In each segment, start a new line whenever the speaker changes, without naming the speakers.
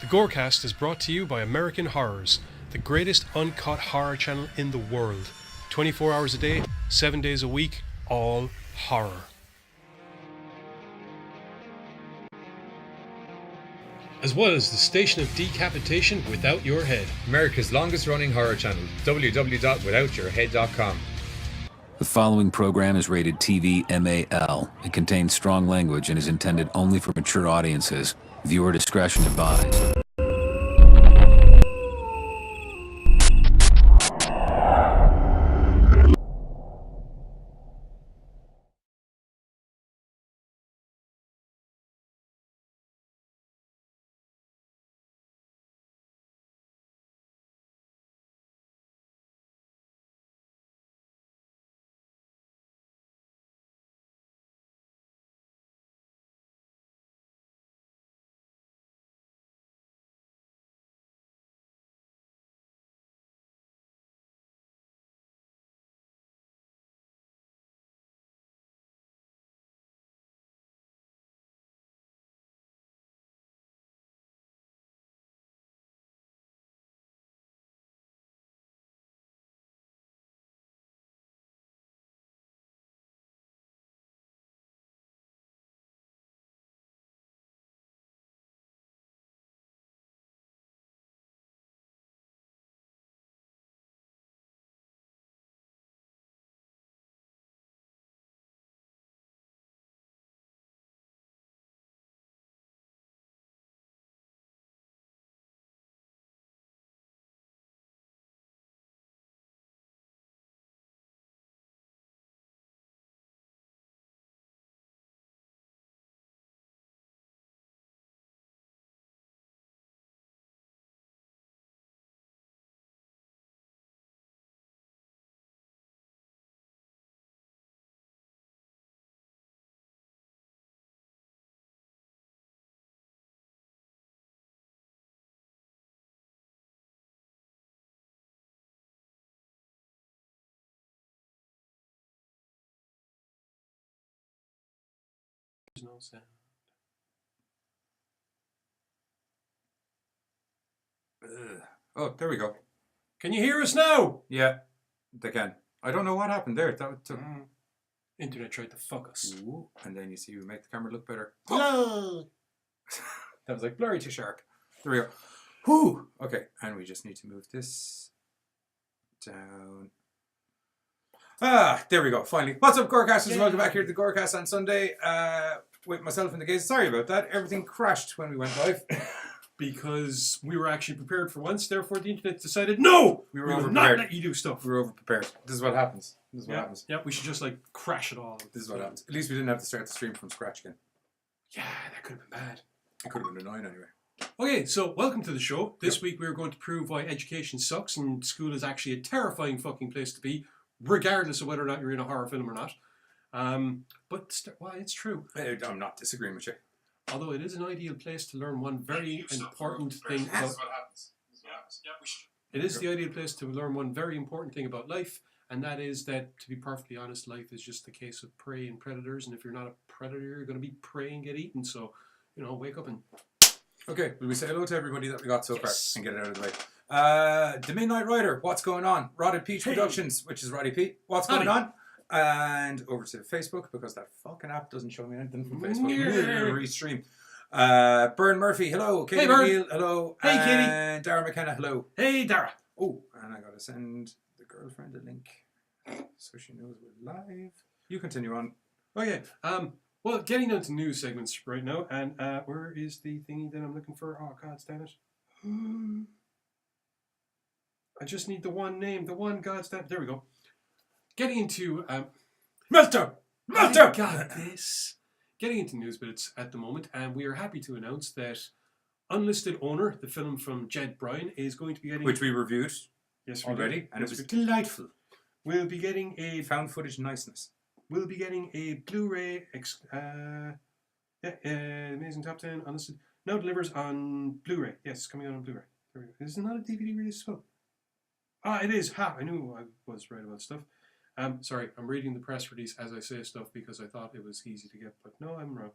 GoreCast is brought to you by American Horrors, the greatest uncut horror channel in the world. 24 hours a day, 7 days a week, all horror. As well as the station of decapitation without your head.
America's longest running horror channel, www.withoutyourhead.com.
The following program is rated TV MAL. It contains strong language and is intended only for mature audiences. Viewer discretion advised.
There's no sound.
Oh, there we go.
Can you hear us now?
Yeah, they can. I don't know what happened there. That took...
Internet tried to fuck us.
Ooh, and then you see we make the camera look better.
Hello.
That was like blurry too sharp. There we go. Whew. Okay, and we just need to move this down. Ah, there we go. Finally. What's up, GoreCasters? Welcome back here to the GoreCast on Sunday with myself and the guys. Sorry about that. Everything crashed when we went live.
Because we were actually prepared for once, therefore the internet decided, no!
We were
will
overprepared.
not let you do stuff.
We were overprepared. This is what happens. This is what happens.
Yeah, we should just like crash it all.
This is what happens. At least we didn't have to start the stream from scratch again.
Yeah, that could have been bad.
It could have been annoying anyway.
Okay, so welcome to the show. This week we're going to prove why education sucks and school is actually a terrifying fucking place to be, regardless of whether or not you're in a horror film or not. Well, it's true.
I'm not disagreeing with you.
Although it is an ideal place to learn one very important thing about...
This is what happens.
It is the ideal place to learn one very important thing about life, and that is that, to be perfectly honest, life is just a case of prey and predators, and if you're not a predator, you're going to be prey and get eaten, so, wake up and...
Okay, will we say hello to everybody that we got so far and get it out of the way? The Midnight Rider, what's going on? Rotted Peach Productions, which is Roddy Pete, what's going on? And over to Facebook, because that fucking app doesn't show me anything from Facebook. Restream. Byrne Murphy, hello. Katie McNeil, hello.
Hey, Katie.
And Dara McKenna, hello.
Hey, Dara.
Oh, and I gotta send the girlfriend a link so she knows we're live. You continue on.
Okay. Well, getting on to news segments right now, and where is the thingy that I'm looking for? Oh, God damn it. I just need the one name, the one goddamn... There we go. Getting into...
Melter!
I got this. Getting into news bits at the moment, and we are happy to announce that Unlisted Owner, the film from Jed Bryan, is going to be getting...
Which we reviewed already, and it was delightful.
We'll be getting a...
Found footage niceness.
We'll be getting a Blu-ray... Amazing Top 10, Unlisted... Now delivers on Blu-ray. Yes, it's coming out on Blu-ray. There we go. Is it not a DVD release as well? Ah, it is. Ha! I knew I was right about stuff. Sorry, I'm reading the press release as I say stuff because I thought it was easy to get, but no, I'm wrong.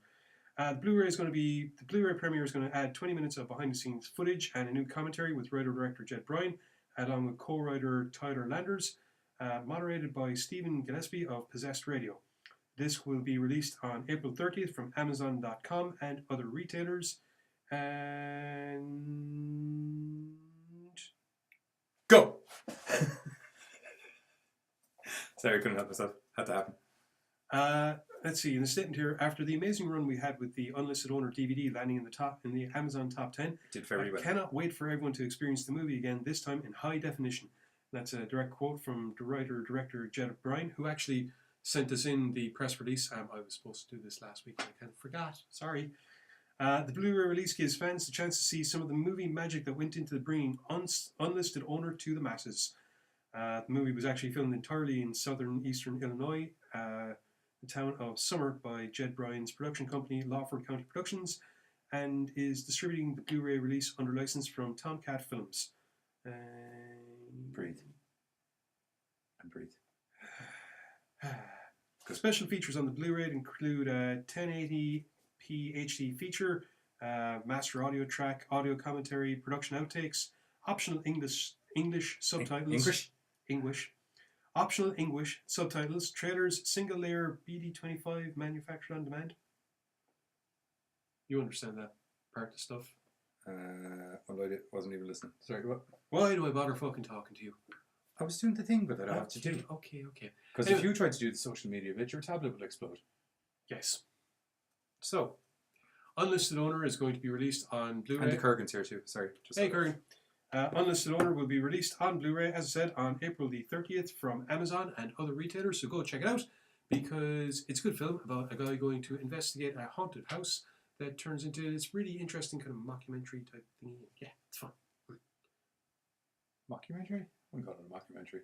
The Blu-ray premiere is going to add 20 minutes of behind-the-scenes footage and a new commentary with writer-director Jed Bryan, along with co-writer Tyler Landers, moderated by Stephen Gillespie of Possessed Radio. This will be released on April 30th from Amazon.com and other retailers. And
Go! Sorry, I couldn't help myself. Had to happen.
let's see. In the statement here, after the amazing run we had with the Unlisted Owner DVD landing in the Amazon top 10,
Did very well.
I cannot wait for everyone to experience the movie again. This time in high definition. That's a direct quote from the writer-director Jed Bryan, who actually sent us in the press release. I was supposed to do this last week, but I kind of forgot. Sorry. The Blu-ray release gives fans the chance to see some of the movie magic that went into bringing Unlisted Owner to the masses. The movie was actually filmed entirely in southern-eastern Illinois, the town of Summer, by Jed Bryan's production company, Lawford County Productions, and is distributing the Blu-ray release under license from Tomcat Films.
Breathe. And breathe.
Special features on the Blu-ray include a 1080p HD feature, master audio track, audio commentary, production outtakes, optional English subtitles. English. Optional English subtitles, trailers, single layer BD25 manufactured on demand. You understand that part of the stuff?
Well, I wasn't even listening. Sorry, what?
Why do I bother fucking talking to you?
I was doing the thing that I have to do.
Okay.
Because
Anyway.
if you tried to do the social media bit, your tablet will explode.
Yes. So, Unlisted Owner is going to be released on Blu-ray.
And the Kurgan's here too. Sorry.
Hey, Kurgan. Unlisted Owner will be released on Blu-ray, as I said, on April the 30th from Amazon and other retailers, so go check it out, because it's a good film about a guy going to investigate a haunted house that turns into this really interesting kind of mockumentary type thingy. Yeah, it's fun.
Mockumentary? We call it a mockumentary.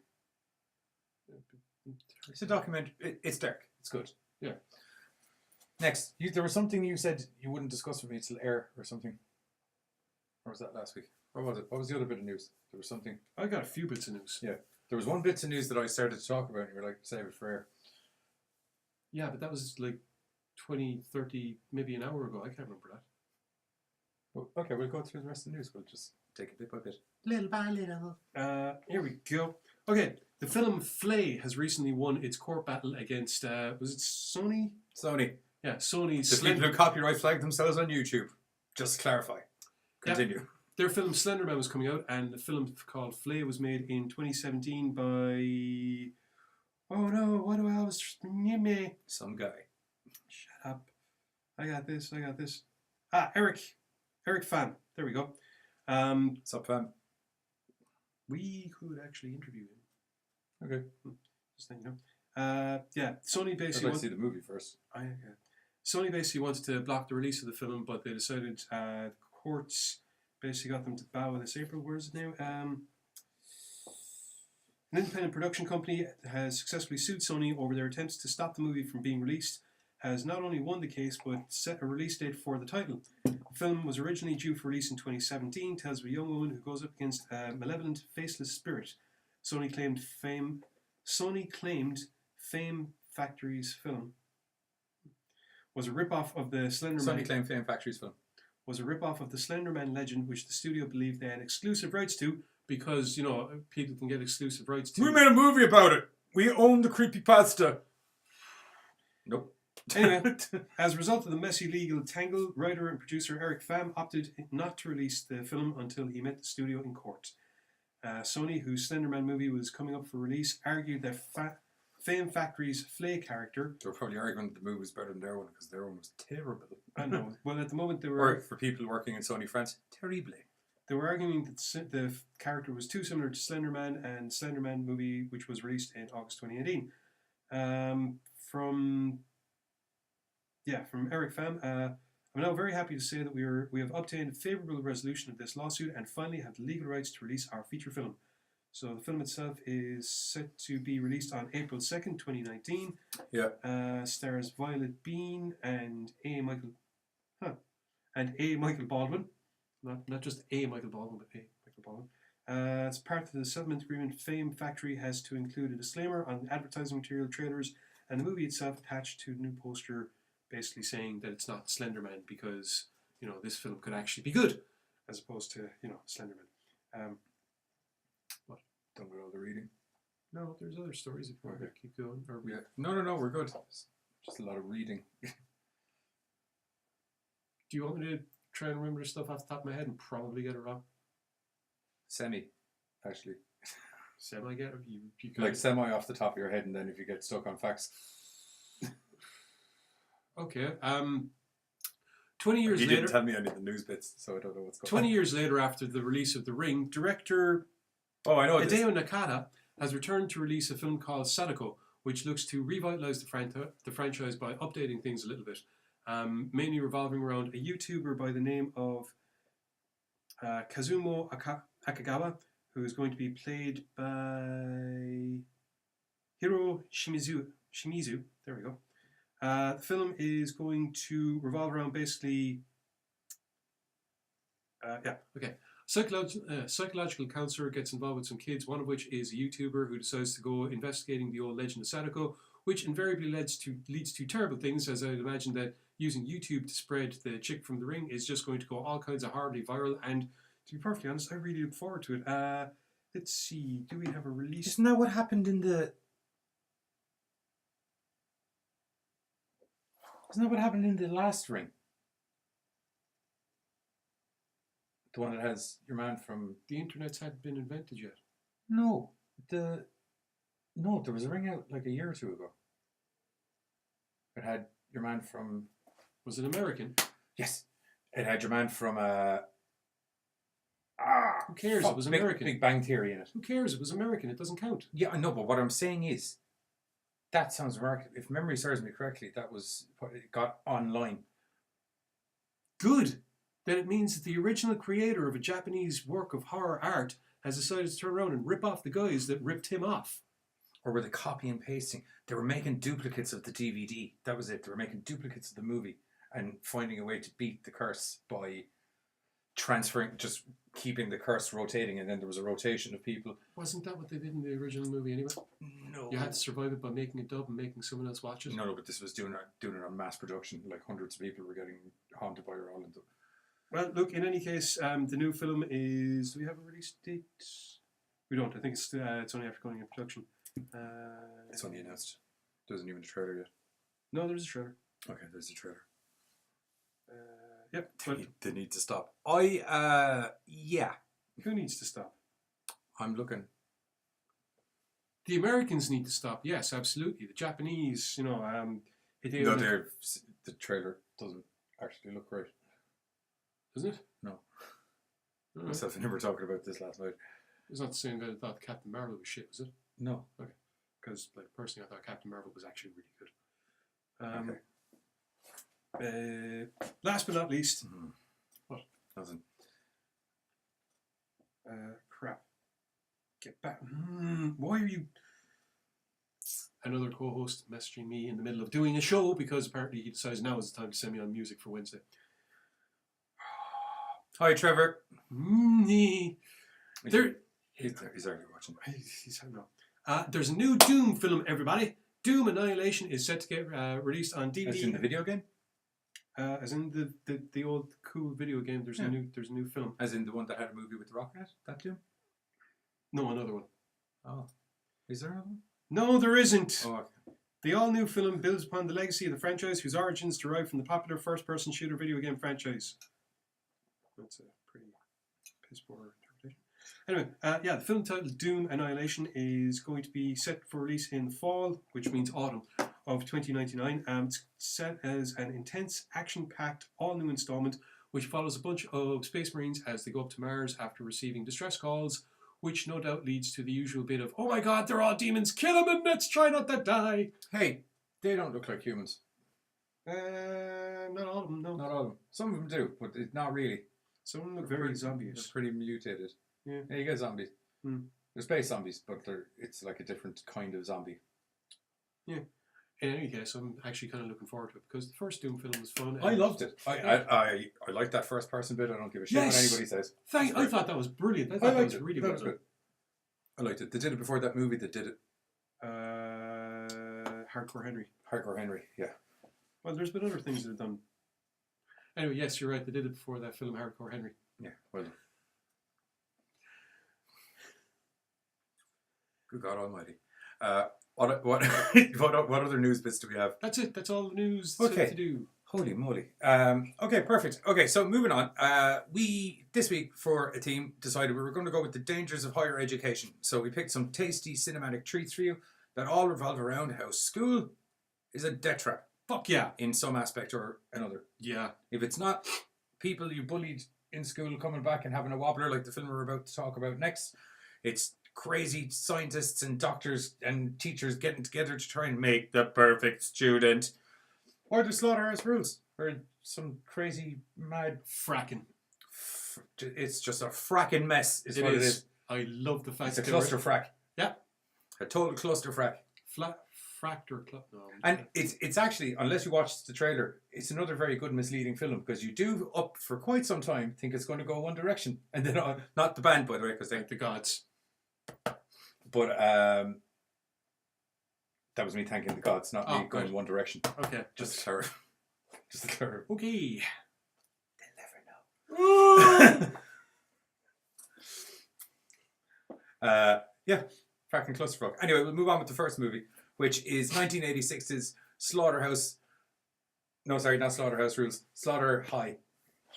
It's a documentary. It's dark. It's good.
Yeah.
Next, there was something you said you wouldn't discuss with me till air or something. Or was that last week? What was it? What was the other bit of news? There was something.
I got a few bits of news.
Yeah. There was one bit of news that I started to talk about and you were like, save it for air.
Yeah, but that was like 20, 30, maybe an hour ago. I can't remember that.
Well, okay, we'll go through the rest of the news. We'll just take it bit by bit.
Little by little. Here we go. Okay, the film Flay has recently won its court battle against, was it Sony?
Sony.
Yeah, Sony's...
The people who copyright flag themselves on YouTube. Just to clarify. Continue.
Yeah. Their film Slenderman was coming out, and the film called Flay was made in 2017 by... Oh no, what do I always...
Some guy.
Shut up. I got this. Eric Pham. There we go.
What's up, fam?
We could actually interview him.
Okay.
Just think, you know. Yeah, Sony
I'd
basically...
like to see the movie first.
Sony basically wanted to block the release of the film, but they decided the courts basically got them to bow this April. Where is it now? An independent production company has successfully sued Sony over their attempts to stop the movie from being released, has not only won the case, but set a release date for the title. The film was originally due for release in 2017, tells of a young woman who goes up against a malevolent, faceless spirit. Sony claimed Fame Factory's film was a rip-off of the Slenderman.
Sony claimed Fame Factory's film
was a rip-off of the Slenderman legend, which the studio believed they had exclusive rights to, because, you know, people can get exclusive rights to.
We made a movie about it. We own the creepypasta. Nope.
Anyway, as a result of the messy legal tangle, writer and producer Eric Pham opted not to release the film until he met the studio in court. Sony, whose Slenderman movie was coming up for release, argued that Fame Factory's Flay character...
They were probably arguing that the movie was better than their one, because their one was terrible.
I know. Well, at the moment they were...
Or for people working in Sony France, terrible.
They were arguing that the character was too similar to Slenderman and Slenderman movie, which was released in August 2018. From Eric Pham, I'm now very happy to say that we have obtained a favourable resolution of this lawsuit and finally have the legal rights to release our feature film. So the film itself is set to be released on April 2nd, 2019.
Yeah.
Stars Violet Bean and A. Michael Baldwin. Not just A. Michael Baldwin, but A. Michael Baldwin. As part of the settlement agreement, Fame Factory has to include a disclaimer on advertising material, trailers, and the movie itself attached to the new poster basically saying that it's not Slenderman because this film could actually be good, as opposed to Slenderman. What?
Done with all the reading.
No, there's other stories if you want to keep going. Or
Yeah. No, we're good. Just a lot of reading.
Do you want me to try and remember this stuff off the top of my head and probably get it wrong?
Semi, actually.
Semi get it? You
Like semi off the top of your head, and then if you get stuck on facts.
Okay. 20 years
He
later.
didn't tell me any of the news bits, so I don't know what's going
20
on.
years later, after the release of The Ring, director
Oh, I know this.
Hideo Nakata has returned to release a film called Sadako, which looks to revitalise the franchise by updating things a little bit, mainly revolving around a YouTuber by the name of Kazumo Akagawa, who is going to be played by Hiro Shimizu. There we go. The film is going to revolve around basically... Psychological counselor gets involved with some kids, one of which is a YouTuber who decides to go investigating the old legend of Sadako, which invariably leads to terrible things, as I'd imagine that using YouTube to spread the chick from The Ring is just going to go all kinds of horribly viral, and to be perfectly honest, I really look forward to it. Let's see, do we have a release?
Isn't that what happened in the... Isn't that what happened in the last Ring? The one that has your man from...
The internet's hadn't been invented yet.
No, there was a Ring out like a year or two ago. It had your man from...
Was it American?
Yes. It had your man from...
Who cares? It was American.
Big Bang Theory in it.
Who cares? It was American. It doesn't count.
Yeah, I know, but what I'm saying is, that sounds American. If memory serves me correctly, that was what it got online.
Good. Then it means that the original creator of a Japanese work of horror art has decided to turn around and rip off the guys that ripped him off.
Or were they copy and pasting? They were making duplicates of the DVD. That was it. They were making duplicates of the movie and finding a way to beat the curse by transferring, just keeping the curse rotating, and then there was a rotation of people.
Wasn't that what they did in the original movie anyway?
No.
You had to survive it by making a dub and making someone else watch it?
No, but this was doing it on mass production. Like hundreds of people were getting haunted by her all into.
Well, look, in any case, the new film is... Do we have a release date? We don't. I think it's only after going into production.
It's only announced. There isn't even a trailer yet.
No, there's a trailer.
Okay, there's a trailer.
Yep. But
They need to stop. Yeah.
who needs to stop?
I'm looking.
The Americans need to stop. Yes, absolutely. The Japanese,
No, the trailer doesn't actually look great.
Doesn't it?
No.
All right.
Myself and him were talking about this last night.
It's not the same guy that thought Captain Marvel was shit, was it?
No.
Okay. Because, personally, I thought Captain Marvel was actually really good. Last but not least, what?
Nothing.
Crap. Get back. Why are you... Another co-host messaging me in the middle of doing a show because apparently he decides now is the time to send me on music for Wednesday.
Hi, Trevor.
He's
He's already watching.
There's a new Doom film, everybody. Doom Annihilation is set to get released on DVD.
As in the video game?
As in the old cool video game. There's a new film.
As in the one that had a movie with The Rock in it? That too?
No, another one.
Oh. Is there another one?
No, there isn't.
Oh, okay. The
all-new film builds upon the legacy of the franchise, whose origins derive from the popular first-person shooter video game franchise. That's a pretty piss-poor interpretation. Anyway, the film titled Doom Annihilation is going to be set for release in the fall, which means autumn, of 2099. It's set as an intense, action-packed, all-new installment, which follows a bunch of Space Marines as they go up to Mars after receiving distress calls, which no doubt leads to the usual bit of, oh my god, they're all demons, kill them and let's try not to die.
Hey, they don't look like humans.
Not all of them, no.
Not all of them. Some of them do, but not really.
Some of them look very zombie-ish.
They're pretty mutated.
Yeah.
You get zombies.
Hmm.
They're space zombies, but it's like a different kind of zombie.
Yeah. In any case, I'm actually kind of looking forward to it because the first Doom film was fun.
I loved it. I like that first person bit. I don't give a shit what anybody says.
I thought that was brilliant. I thought that was really well done.
I liked it. They did it before that movie that did it.
Hardcore Henry.
Hardcore Henry, yeah.
Well, there's been other things that have done. Anyway, yes, you're right. They did it before that film, Hardcore Henry.
Yeah, well done. Good God Almighty. What other news bits do we have?
That's it. That's all the news
Okay.
to do.
Holy moly. Okay, perfect. Okay, so moving on. We, this week for a team, decided we were going to go with the dangers of higher education. So we picked some tasty cinematic treats for you that all revolve around how school is a death trap
Fuck yeah.
in some aspect or another.
Yeah.
If it's not people you bullied in school coming back and having a wobbler like the film we're about to talk about next, it's crazy scientists and doctors and teachers getting together to try and make the perfect student. Or the Slaughterhouse Rules, or some crazy mad
Fracking.
It's just a fracking mess. Is
It
what
is.
it is.
I love the fact
It's a
that they were-
cluster frack.
Yeah.
A total cluster frack.
Fractor club. No.
And it's actually, unless you watch the trailer, it's another very good misleading film because you do up for quite some time think it's going to go one direction, and then not the band by the way, because
Like the gods.
but that was me thanking the gods, not me going
right.
one direction.
Okay.
Just to clarify. Just to clarify.
Okay.
They'll never know. Yeah, fracking clusterfuck. Anyway, we'll move on with the first movie, which is 1986's Slaughterhouse. No, sorry, not Slaughterhouse Rules. Slaughter High.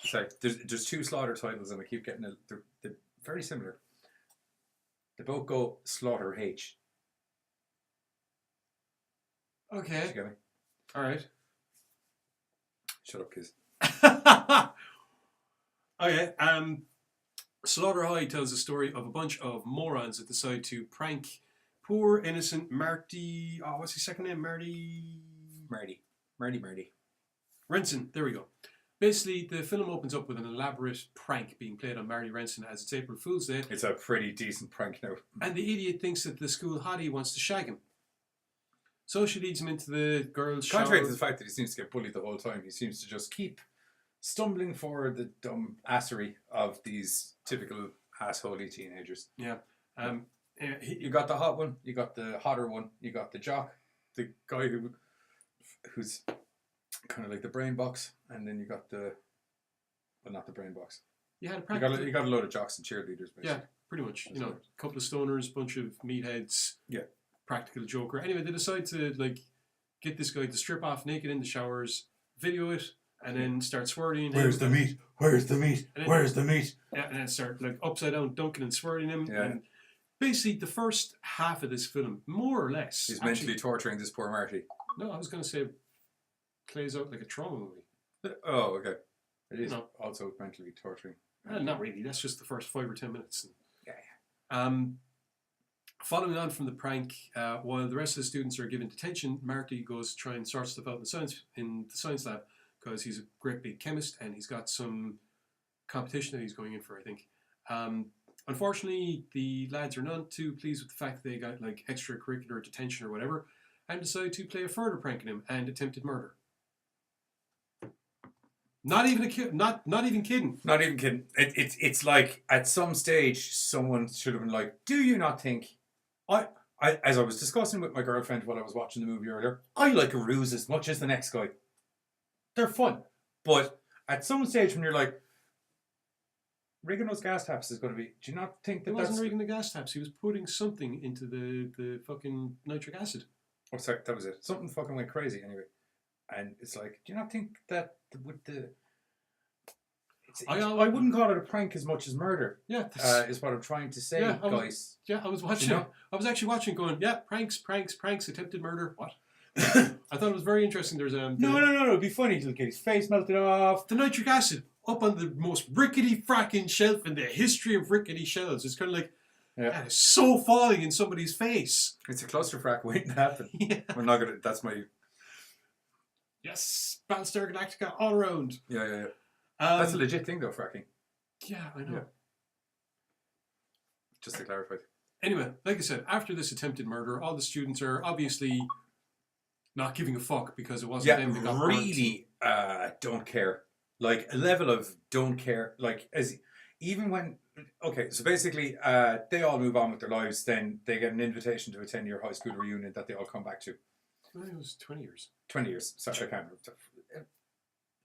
Sorry, there's two Slaughter titles, and I keep getting it. They're very similar. They both go Slaughter H. Did
Okay.
you get me?
All right.
Shut up, kids.
Okay. Slaughter High tells the story of a bunch of morons that decide to prank poor innocent Marty. Oh, what's his second name? Marty Renson. There we go. Basically, the film opens up with an elaborate prank being played on Marty Renson as it's April Fool's Day,
It's a pretty decent prank now.
and the idiot thinks that the school hottie wants to shag him. So she leads him into the girls'
Contrary
shower.
to the fact that he seems to get bullied the whole time, he seems to just keep stumbling for the dumb assery of these typical assholey teenagers.
Yeah.
You got the hot one, you got the hotter one, you got the jock, the guy who's kind of like the brain box, and then you got not the brain box.
You had a
You
prank.
got a load of jocks and cheerleaders, basically.
Yeah, pretty much.
That's
You know,
right.
a couple of stoners, bunch of meatheads.
Yeah.
Practical joker. Anyway, they decide to get this guy to strip off naked in the showers, video it, and then start swirling him.
Where's the meat? Where's the meat?
And then-
Where's the meat?
Yeah, and then start upside down dunking and swirling him.
Yeah.
And basically, the first half of this film, more or less,
He's mentally torturing this poor Marty.
No, I was going to say, plays out like a trauma movie.
Oh, okay. It is
No.
also mentally torturing.
Not really. That's just the first 5 or 10 minutes.
Yeah.
Following on from the prank, while the rest of the students are given detention, Marty goes to try and sort stuff out in the science lab because he's a great big chemist and he's got some competition that he's going in for, I think. Unfortunately, the lads are not too pleased with the fact that they got like extracurricular detention or whatever, and decide to play a further prank on him and attempted murder. Not even kidding. Not even kidding.
Not even kidding. It's like at some stage someone should have been like, "Do you not think?" I as I was discussing with my girlfriend while I was watching the movie earlier, I like a ruse as much as the next guy. They're fun, but at some stage when you're like, rigging those gas taps is going to be. Do you not think
He
that
wasn't
that's?
rigging the gas taps. He was putting something into the fucking nitric acid.
Oh, sorry, that was it. Something fucking went crazy anyway, and it's like, do you not think that with the I wouldn't call it a prank as much as murder.
Yeah,
Is what I'm trying to say,
Yeah,
guys.
I was watching.
You know?
I was actually watching, going, yeah, pranks, attempted murder. What? I thought it was very interesting. There's
No. It'd be funny to get his face melted off.
the nitric acid up on the most rickety fracking shelf in the history of rickety shelves. It's kind of like, that is so falling in somebody's face.
It's a clusterfuck waiting to happen.
Yeah.
We're not gonna. That's my.
Yes, Battlestar Galactica all around.
Yeah. That's a legit thing though, fracking.
Yeah, I know.
Yeah. Just to clarify.
Anyway, like I said, after this attempted murder, all the students are obviously not giving a fuck because it wasn't them that got burnt.
really don't care. Like a level of don't care. Like as even when so basically they all move on with their lives. Then they get an invitation to a 10-year high school reunion that they all come back to.
I think it was 20 years.
20 years. Sorry, I can't remember.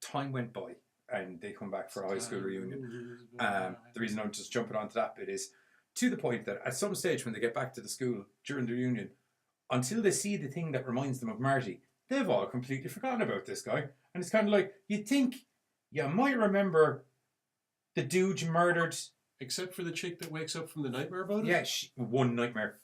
Time went by and they come back for a high school reunion. The reason I'm just jumping onto that bit is to the point that at some stage when they get back to the school during the reunion, until they see the thing that reminds them of Marty, they've all completely forgotten about this guy. And it's kind of like, you think you might remember the dude you murdered.
Except for the chick that wakes up from the nightmare about it?
Yeah, one nightmare.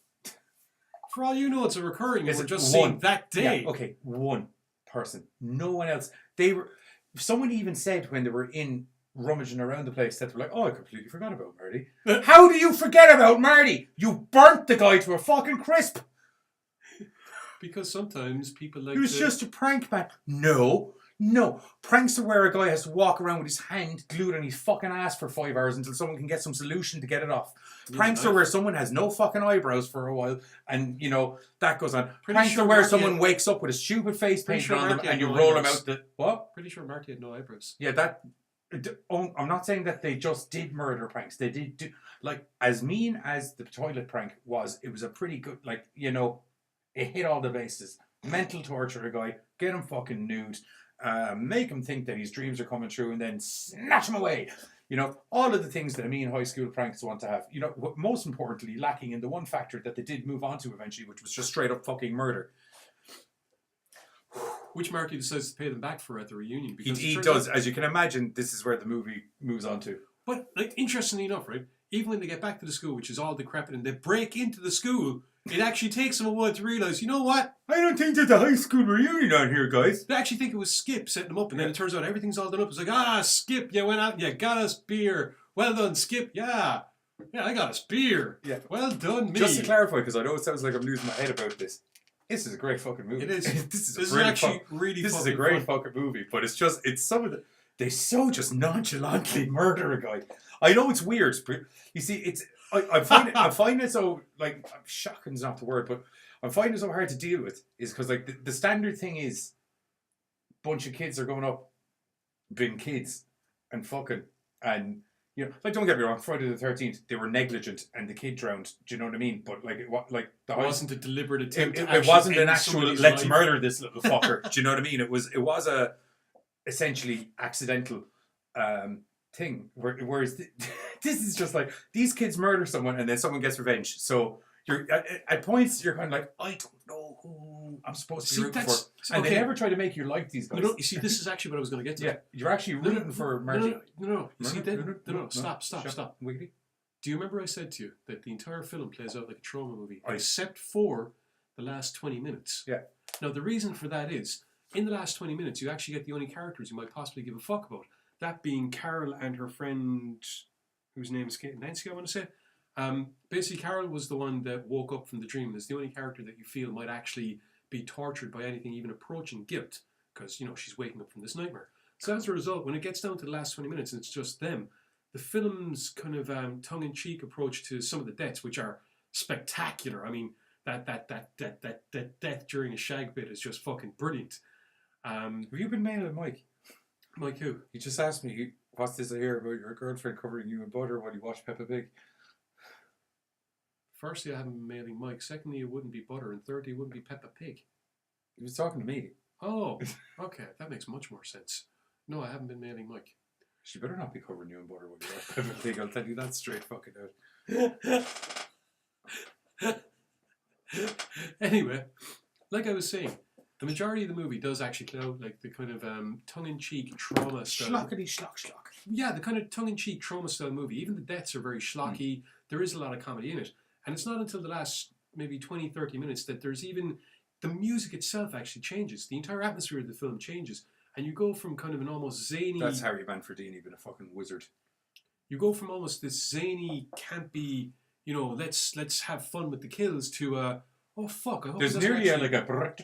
For all you know, it's a recurring.
Is
We're
it
just
one?
seeing that day.
Yeah, okay, one person. No one else. They were. Someone even said when they were in rummaging around the place that they were like, "Oh, I completely forgot about Marty." How do you forget about Marty? You burnt the guy to a fucking crisp.
Because sometimes people like
It was just a prank, man. No. Pranks are where a guy has to walk around with his hand glued on his fucking ass for 5 hours until someone can get some solution to get it off. Pranks are where someone has no fucking eyebrows for a while and, that goes on. Pranks are where someone wakes up with a stupid face painted on them and you roll them out the... What?
Pretty sure Marty had no eyebrows.
Yeah, I'm not saying that they just did murder pranks. They did do... Like, as mean as the toilet prank was, it was a pretty good... Like, it hit all the bases. Mental torture a guy, get him fucking nude, make him think that his dreams are coming true and then snatch him away. All of the things that a mean high school pranks want to have. Most importantly, lacking in the one factor that they did move on to eventually, which was just straight up fucking murder.
Which Marty decides to pay them back for at the reunion. Because
He does. As you can imagine, this is where the movie moves on to.
But, interestingly enough, right, even when they get back to the school, which is all decrepit, and they break into the school, it actually takes them a while to realise, you know what?
I don't think there's a high school reunion on here, guys.
They actually think it was Skip setting them up, and then it turns out everything's all done up. It's like, Skip, you went out, you got us beer. Well done, Skip. Yeah, I got us beer.
Yeah.
Well done, me.
Just to clarify, because I know it sounds like I'm losing my head about this. This is a great fucking movie.
It is.
This
is actually really
This is
fucking
a great
fun.
fucking movie, but it's some of the... They so just nonchalantly murder a guy. I know it's weird, but you see, I find it so, like, shocking is not the word, but I'm finding it so hard to deal with is because, like, the standard thing is bunch of kids are going up being kids and fucking, and, like, don't get me wrong, Friday the 13th, they were negligent and the kid drowned, do you know what I mean? But, like, it
wasn't a deliberate attempt.
It wasn't an actual, let's
life.
murder this little fucker, do you know what I mean? It was a essentially accidental thing. Whereas this is just like these kids murder someone and then someone gets revenge. So you're at points you're kind of like, I don't know who I'm supposed to be rooting for, and they never try to make you like these guys.
No, you see, this is actually what I was going to get to.
Yeah, you're actually rooting for Marty.
No. You see, stop.
Wiggity.
Do you remember I said to you that the entire film plays out like a trauma movie, except for the last 20 minutes?
Yeah.
Now, the reason for that is, in the last 20 minutes, you actually get the only characters you might possibly give a fuck about. That being Carol and her friend, whose name is Nancy, I want to say. Basically, Carol was the one that woke up from the dream. It's the only character that you feel might actually be tortured by anything even approaching guilt, because, she's waking up from this nightmare. So as a result, when it gets down to the last 20 minutes and it's just them, the film's kind of tongue-in-cheek approach to some of the deaths, which are spectacular. I mean, that death during a shag bit is just fucking brilliant.
Have you been mailing Mike?
Mike who?
He just asked me, what's this I hear about your girlfriend covering you in butter while you watch Peppa Pig?
Firstly, I haven't been mailing Mike. Secondly, it wouldn't be butter. And thirdly, it wouldn't be Peppa Pig.
He was talking to me.
Oh, okay. That makes much more sense. No, I haven't been mailing Mike.
She better not be covering you in butter while you watch Peppa Pig. I'll tell you that straight fucking out.
Anyway, like I was saying, the majority of the movie does actually play out like the kind of tongue-in-cheek trauma style.
Schlockety schlock.
Yeah, the kind of tongue-in-cheek trauma style movie. Even the deaths are very schlocky. There is a lot of comedy in it. And it's not until the last maybe 20, 30 minutes that there's even... The music itself actually changes. The entire atmosphere of the film changes. And you go from kind of an almost zany...
That's Harry Manfredini being a fucking wizard.
You go from almost this zany, campy, let's have fun with the kills to... oh fuck! I hope
there's nearly like a kind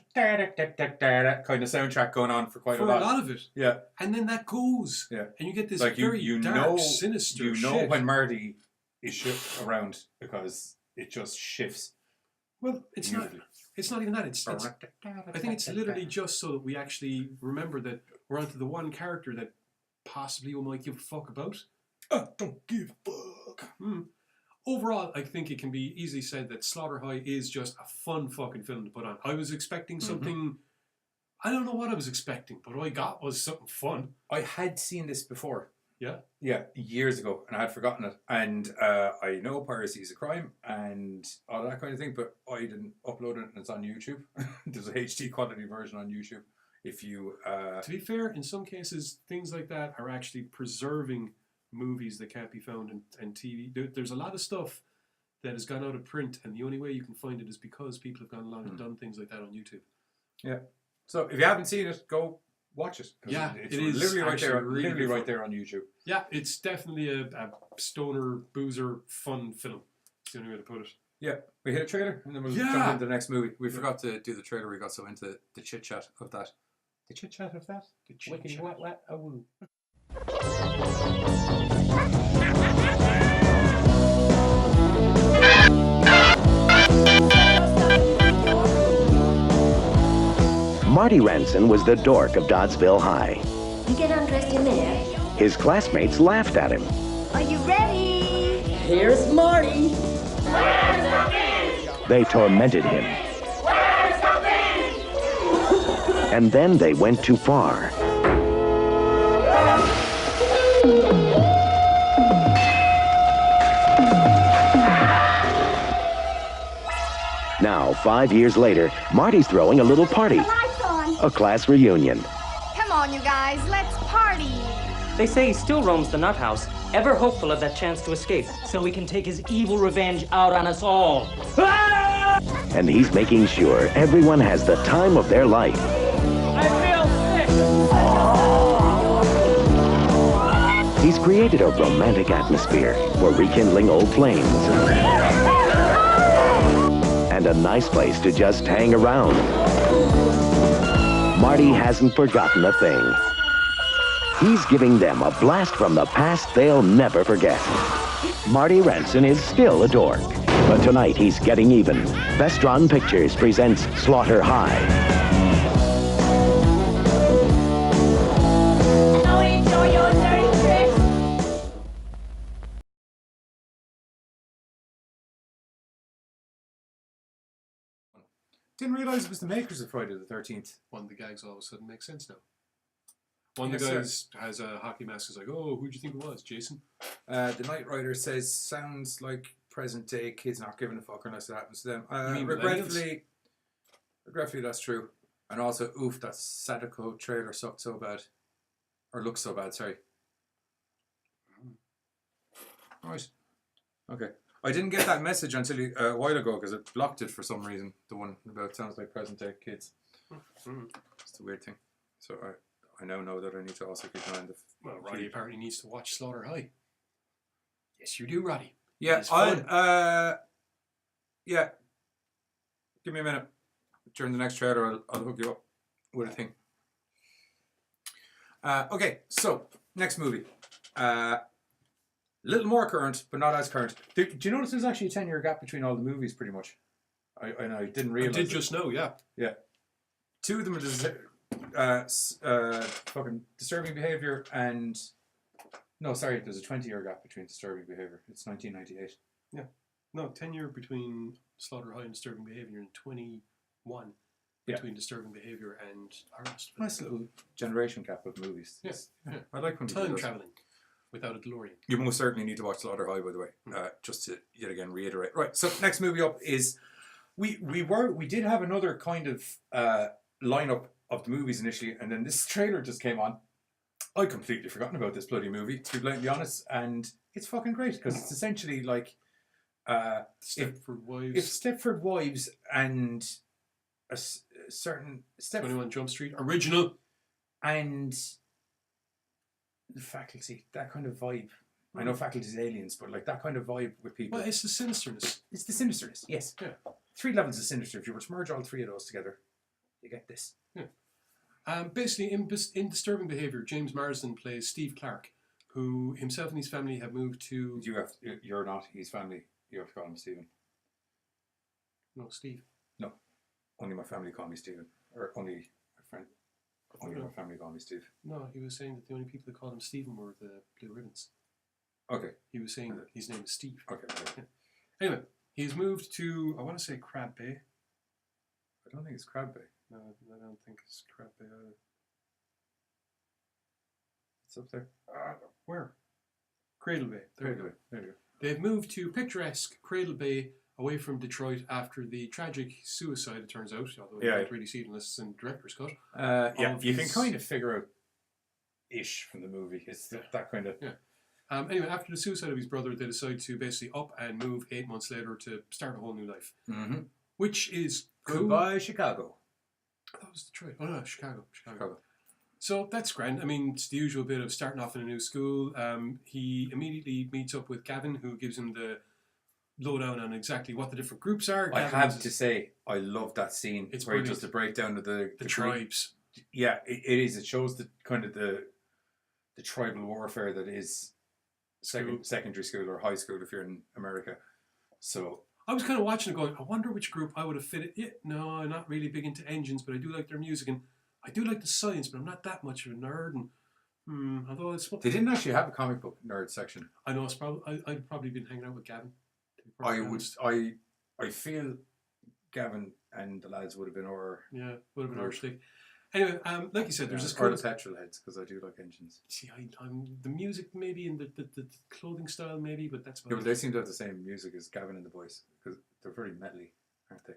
of soundtrack going on for quite a lot.
For a lot of it,
yeah.
And then that goes,
yeah.
And you get this
like
very dark, sinister.
You know
shit.
when Marty is around because it just shifts.
Well, it's not. It's not even that. It's I think it's literally just so that we actually remember that we're onto the one character that possibly we might give a fuck about.
Don't give a fuck.
overall, I think it can be easily said that Slaughter High is just a fun fucking film to put on. I was expecting something. I don't know what I was expecting, but what I got was something fun.
I had seen this before.
Yeah.
Yeah, years ago, and I had forgotten it. And I know piracy is a crime and all that kind of thing, but I didn't upload it, and it's on YouTube. There's a HD quality version on YouTube. If you
To be fair, in some cases, things like that are actually preserving movies that can't be found in TV. There's a lot of stuff that has gone out of print, and the only way you can find it is because people have gone along and done things like that on YouTube.
Yeah. So if you haven't seen it, go watch it.
Yeah,
it's
it is
literally right there.
really
Literally
good
right
fun.
there on YouTube.
Yeah, it's definitely a stoner, boozer, fun film. That's the only way to put it.
Yeah, we hit a trailer, and then we'll jump into the next movie. We forgot to do the trailer. We got so into the chit chat of that. The chit chat of that.
The chit-chat.
Oh.
Marty Ranson was the dork of Doddsville High.
You get undressed in there.
His classmates laughed at him,
Are you ready?
Here's Marty.
they tormented him, and then they went too far. Now, 5 years later, Marty's throwing a little party,
Lights on.
a class reunion.
Come on, you guys, let's party.
They say he still roams the nut house, ever hopeful of that chance to escape, so he can take his evil revenge out on us all.
And he's making sure everyone has the time of their life.
I feel sick.
He's created a romantic atmosphere for rekindling old flames. And a nice place to just hang around. Marty hasn't forgotten a thing. He's giving them a blast from the past they'll never forget. Marty Ranson is still a dork, but tonight he's getting even. Vestron Pictures presents Slaughter High.
Now enjoy your dirty tricks.
Didn't realize it was the makers of Friday the 13th.
One of the gags all of a sudden makes sense now. One of
Yes,
the guys has a hockey mask. Is like, oh, who'd you think it was, Jason?
The Night Rider says, sounds like present day kids not giving a fuck unless it happens to them.
You mean
Regretfully, that's true. And also, oof, that Sadako trailer sucked so bad. Or looks so bad, sorry. Right. Okay. I didn't get that message until a while ago because it blocked it for some reason. The one about sounds like present day kids. It's a weird thing. So I now know that I need to also keep an eye on the...
Well, Roddy apparently needs to watch Slaughter High. Yes, you do, Roddy.
Yeah,
It's fun.
yeah. Give me a minute. During the next trailer, I'll hook you up with a thing. Okay, so next movie. Little more current, but not as current. Do you notice there's actually a 10-year gap between all the movies, pretty much? I didn't
I
realize.
did just know, yeah.
Yeah. Two of them are fucking Disturbing Behaviour and... No, sorry, there's a 20-year gap between Disturbing Behaviour. It's 1998.
Yeah. No, 10-year between Slaughter High and Disturbing Behaviour, and 21 between Disturbing Behaviour and Arrest.
Nice little generation gap of movies.
Yes.
Yeah. I like when people do
Time
those.
travelling without a DeLorean.
You most certainly need to watch Slaughter High, by the way, just to yet again reiterate. Right, so next movie up is we did have another kind of lineup of the movies initially, and then this trailer just came on. I completely forgotten about this bloody movie, to be blatantly honest, and it's fucking great because it's essentially like
Stepford Wives.
if Stepford Wives and a certain
21 Jump Street. Original.
and the Faculty, that kind of vibe. I know Faculty's aliens, but like that kind of vibe with people.
Well, it's the sinisterness.
It's the sinisterness, yes.
Yeah.
3 levels of sinister. If you were to merge all 3 of those together, you get this.
Basically, in Disturbing Behaviour, James Marsden plays Steve Clark, who himself and his family have moved to...
You're not his family. You have to call him Stephen.
No, Steve.
No. Only my family call me Stephen. Or only my friend. Only my family call me Steve.
No, he was saying that the only people that called him Stephen were the Blue Ribbons.
Okay.
He was saying that his name is Steve.
Okay.
Anyway, he's moved to, I want to say Crab Bay.
I don't think it's Crab Bay.
No, I don't think it's Crab Bay either.
It's up there.
Where? Cradle Bay.
There you go.
They've moved to picturesque Cradle Bay away from Detroit after the tragic suicide, it turns out, although you can't really see it unless it's in director's cut.
You can kind of figure out ish from the movie. It's that kind of...
Yeah. Anyway, after the suicide of his brother, they decide to basically up and move 8 months later to start a whole new life.
Mm-hmm.
Which is cool.
Goodbye, Chicago.
That was Detroit. Oh, no, Chicago. So that's grand. I mean, it's the usual bit of starting off in a new school. He immediately meets up with Gavin, who gives him the lowdown on exactly what the different groups are.
I have to say, I love that scene.
It's
where he
brilliant.
does the breakdown of the
tribes.
Yeah, it is. It shows the kind of the tribal warfare that is secondary school or high school if you're in America. So
I was kind of watching it going, I wonder which group I would have fit it. Yeah, no, I'm not really big into engines, but I do like their music and I do like the science, but I'm not that much of a nerd. And although it's
they didn't actually have a comic book nerd section.
I know it's probably I'd probably been hanging out with Gavin.
I feel Gavin and the lads would have been our
would have been our stick. Anyway, like you said, there's this
or the petrol heads because I do like engines.
See, I'm the music maybe and the clothing style maybe, but that's
but they seem to have the same music as Gavin and the boys because they're very metally, aren't they?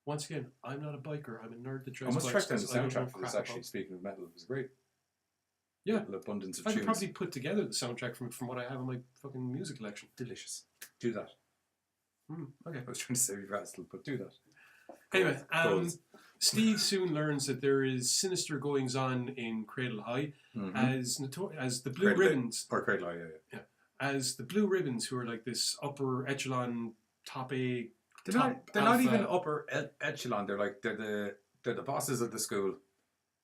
Once again, I'm not a biker. I'm a nerd that
I
drives
must
bikes.
track down the soundtrack for this. Actually, speaking of metal, it was great.
Yeah,
little abundance of
I
tunes.
could probably put together the soundtrack from what I have in my fucking music collection.
Delicious. Do that.
Okay.
I was trying to say you fast, but do that.
Anyway, Steve soon learns that there is sinister goings on in Cradle High as the Blue
Cradle
Ribbons.
Or Cradle High, yeah.
As the Blue Ribbons, who are like this upper echelon, top A.
They're not even upper echelon. They're the bosses of the school,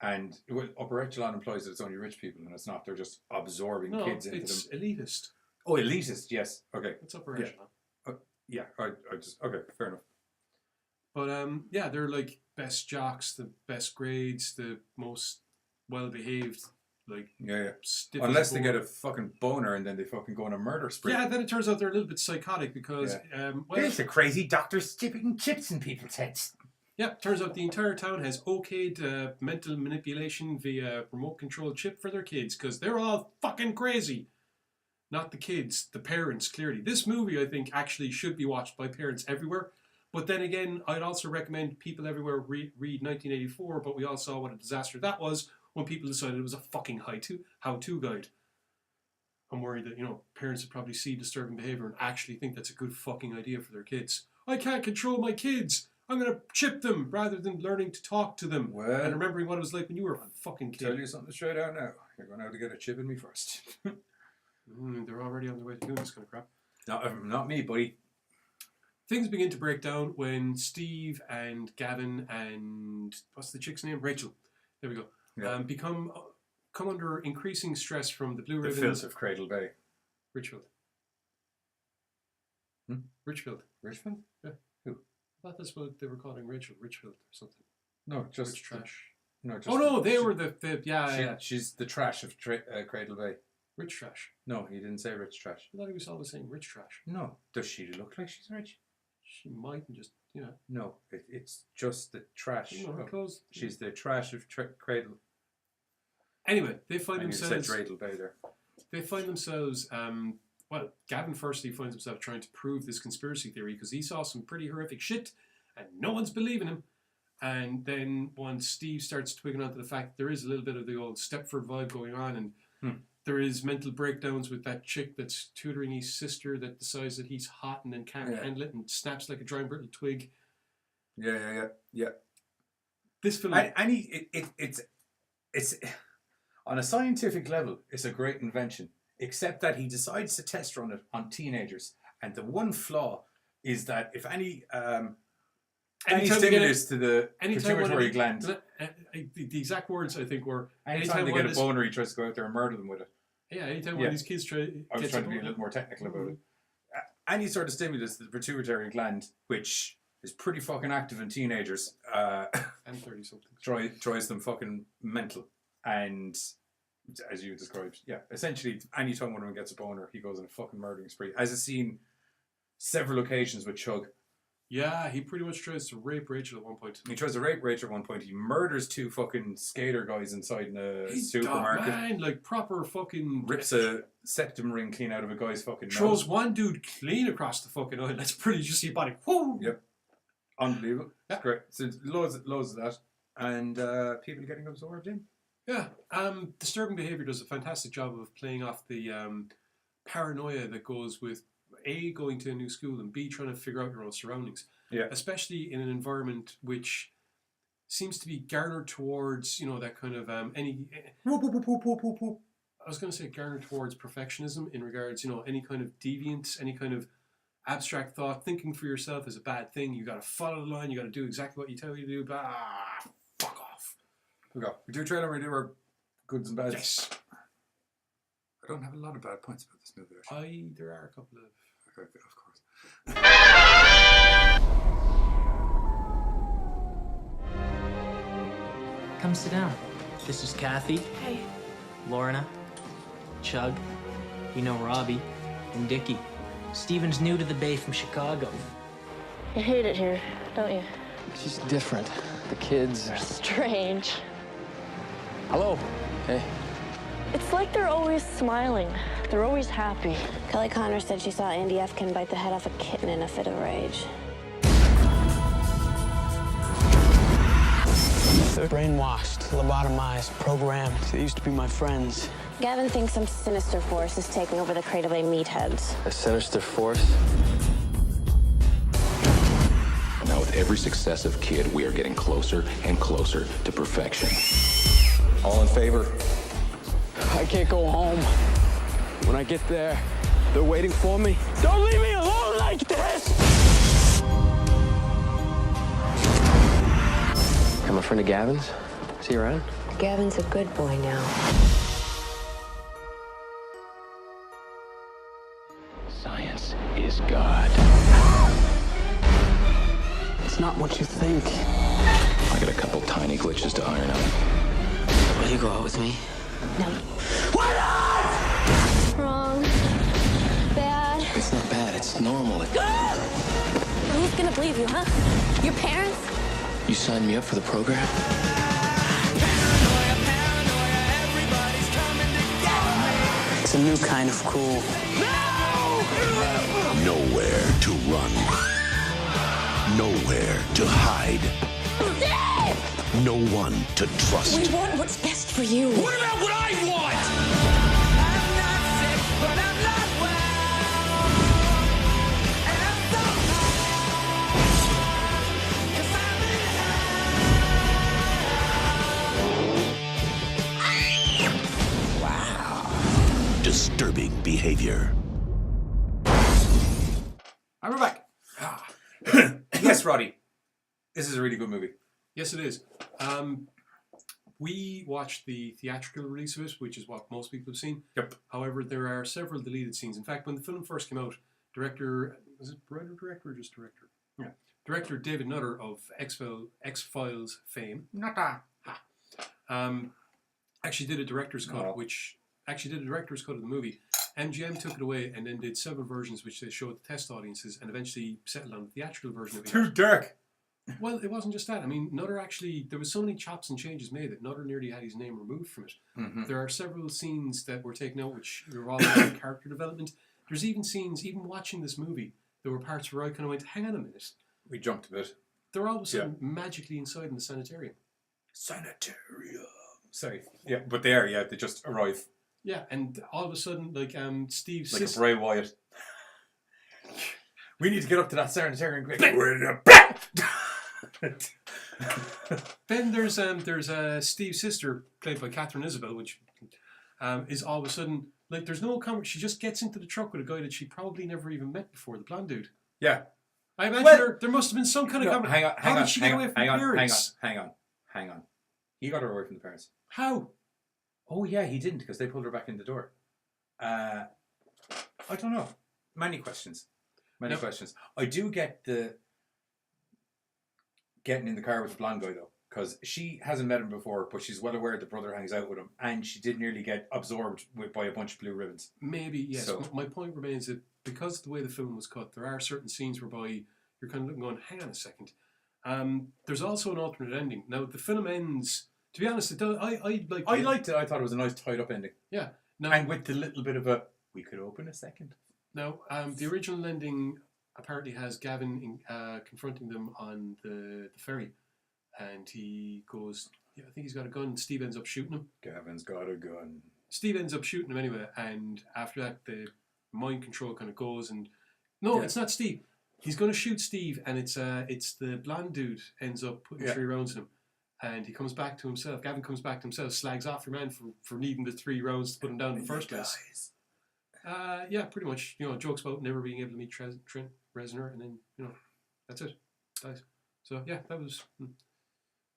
and upper echelon implies that it's only rich people, and it's not. They're just absorbing kids into them.
It's elitist.
Oh, elitist. Yes. Okay.
It's upper echelon.
Yeah. I just okay. Fair enough.
But they're like best jocks, the best grades, the most well behaved. Like stiff
unless they get a fucking boner and then they fucking go on a murder spree.
Yeah, then it turns out they're a little bit psychotic because
there's the crazy doctor sticking chips in people's heads.
Yeah, turns out the entire town has okayed mental manipulation via remote control chip for their kids because they're all fucking crazy. Not the kids, the parents, clearly. This movie, I think, actually should be watched by parents everywhere. But then again, I'd also recommend people everywhere read 1984, but we all saw what a disaster that was when people decided it was a fucking how-to guide. I'm worried that, parents would probably see disturbing behavior and actually think that's a good fucking idea for their kids. I can't control my kids. I'm going to chip them rather than learning to talk to them and remembering what it was like when you were a fucking kid.
Tell you something straight out now. You're going to have to get a chip in me first.
They're already on their way to doing this kind of crap.
Not me, buddy.
Things begin to break down when Steve and Gavin and what's the chick's name? Rachel. There we go.
Yeah.
Come under increasing stress from the Blue Ribbons.
The filth of Cradle Bay.
Richfield. Richfield.
Richfield?
Yeah.
Who?
I thought that's what they were calling Rachel. Richfield or something.
No, just
Rich trash.
No, just.
Oh no, they were the
She's the trash of Cradle Bay.
Rich trash.
No, he didn't say rich trash.
I thought he was always saying rich trash.
No. Does she look like she's rich?
She might just,
No, it's just the trash.
her clothes.
She's the trash of Cradle.
Anyway, they find themselves.
You said Cradle Bay there.
They find themselves. Gavin firstly finds himself trying to prove this conspiracy theory because he saw some pretty horrific shit, and no one's believing him. And then once Steve starts twigging onto the fact there is a little bit of the old Stepford vibe going on, and there is mental breakdowns with that chick that's tutoring his sister that decides that he's hot and then can't handle it and snaps like a dry and brittle twig.
Yeah.
This film,
it's on a scientific level, it's a great invention. Except that he decides to test run it on teenagers, and the one flaw is that if any stimulus to the pituitary gland,
the exact words I think were
anytime they get a boner, he tries to go out there and murder them with it.
Yeah, anytime one of these kids try.
I was trying to be a little more technical about it. Any sort of stimulus to the pituitary gland, which is pretty fucking active in teenagers,
and 30-somethings,
drives them fucking mental. And as you described. Yeah, essentially, anytime one of them gets a boner, he goes on a fucking murdering spree. As is seen several occasions with Chug.
Yeah, he pretty much tries to rape Rachel at one point.
He tries to rape Rachel at one point. He murders 2 fucking skater guys inside in a
He's
supermarket.
man, like proper fucking
Rips a septum ring clean out of a guy's fucking
throws
nose.
one dude clean across the fucking aisle. That's pretty. Just see body. Whoo!
Yep. Unbelievable.
Yeah.
It's great. So loads of that. And people getting absorbed in.
Yeah. Disturbing Behaviour does a fantastic job of playing off the paranoia that goes with A, going to a new school, and B, trying to figure out your own surroundings.
Yeah.
Especially in an environment which seems to be garnered towards, that kind of I was going to say garnered towards perfectionism in regards, any kind of deviance, any kind of abstract thought, thinking for yourself is a bad thing. You got to follow the line. You got to do exactly what you tell you to do. Blah, fuck off.
We do a trailer. We do our goods and bads.
Yes.
I don't have a lot of bad points about this movie. Actually.
There are a couple of.
Okay, of course.
Come sit down. This is Kathy.
Hey.
Lorna. Chug. You know Robbie. And Dickie. Steven's new to the Bay from Chicago.
You hate it here, don't you?
It's just different. The kids are...
Strange.
Hello. Hey.
It's like they're always smiling. They're always happy.
Kelly Connor said she saw Andy Efkin bite the head off a kitten in a fit of rage.
They're brainwashed, lobotomized, programmed. They used to be my friends.
Gavin thinks some sinister force is taking over the Cradle Bay meatheads.
A sinister force?
Now, with every successive kid, we are getting closer and closer to perfection. All in favor?
I can't go home. When I get there, they're waiting for me. Don't leave me alone like this! I'm a friend of Gavin's. Is he around?
Gavin's a good boy now.
Science is God.
It's not what you think.
I got a couple tiny glitches to iron out.
Will you go out with me?
No. Wrong. Bad.
It's not bad. It's normal.
Who's gonna believe you, huh? Your parents?
You signed me up for the program? It's a new kind of cool.
Nowhere to run. Nowhere to hide. No one to trust.
We want what's best for you.
What about what I want?
Disturbing behavior.
And we're back. Yes, Roddy. This is a really good movie.
Yes, it is. We watched the theatrical release of it, which is what most people have seen.
Yep.
However, there are several deleted scenes. In fact, when the film first came out, director, was it writer-director or just director?
Yeah.
Director David Nutter of X-Files fame actually did a director's cut, which actually did a director's cut of the movie. MGM took it away and then did several versions which they showed to test audiences and eventually settled on the theatrical version of it.
Too dark.
Well, it wasn't just that. I mean, Nutter actually, there was so many chops and changes made that Nutter nearly had his name removed from it.
Mm-hmm.
There are several scenes that were taken out which revolve around character development. There's even scenes, even watching this movie, there were parts where I kind of went, hang on a minute.
We jumped a bit.
They're all of a sudden magically inside in the sanitarium.
Sanitarium. Sorry. Yeah, but they are, they just arrive.
Yeah, and all of a sudden, like Steve's
Like a
sister.
Bray Wyatt. We need to get up to that sanitarium quick.
Then there's Steve's sister, played by Catherine Isabel, which is all of a sudden, like, there's no comment. She just gets into the truck with a guy that she probably never even met before, the blonde dude.
Yeah.
I imagine there must have been some kind of comment.
Hang on.
How did she get away from the parents?
Hang on. He got her away from the parents.
How?
Oh, yeah, he didn't because they pulled her back in the door. I don't know. Many questions. Questions. I do get the getting in the car with the blonde guy, though. because she hasn't met him before, but she's well aware the brother hangs out with him, and she did nearly get absorbed by a bunch of blue ribbons.
Maybe, yes.
So-
My point remains that because of the way the film was cut, there are certain scenes whereby you're kind of looking going, hang on a second. There's also an alternate ending. Now, the film ends, to be honest, it does, I
liked it. I thought it was a nice tied up ending.
Yeah. Now,
And with the little bit of a, we could open a second.
Now, the original ending apparently has Gavin confronting them on the ferry, and he goes, yeah, I think he's got a gun. Steve ends up shooting him.
Gavin's got a gun.
Steve ends up shooting him anyway, and after that, the mind control kind of goes, and no, it's not Steve. He's going to shoot Steve, and it's the blonde dude ends up putting 3 rounds in him, and he comes back to himself. Gavin comes back to himself, slags off your man for needing the 3 rounds to put him down in the first place. Yeah, pretty much. Jokes about never being able to meet Trent Reznor, and then that's it. Dies. So yeah, that was.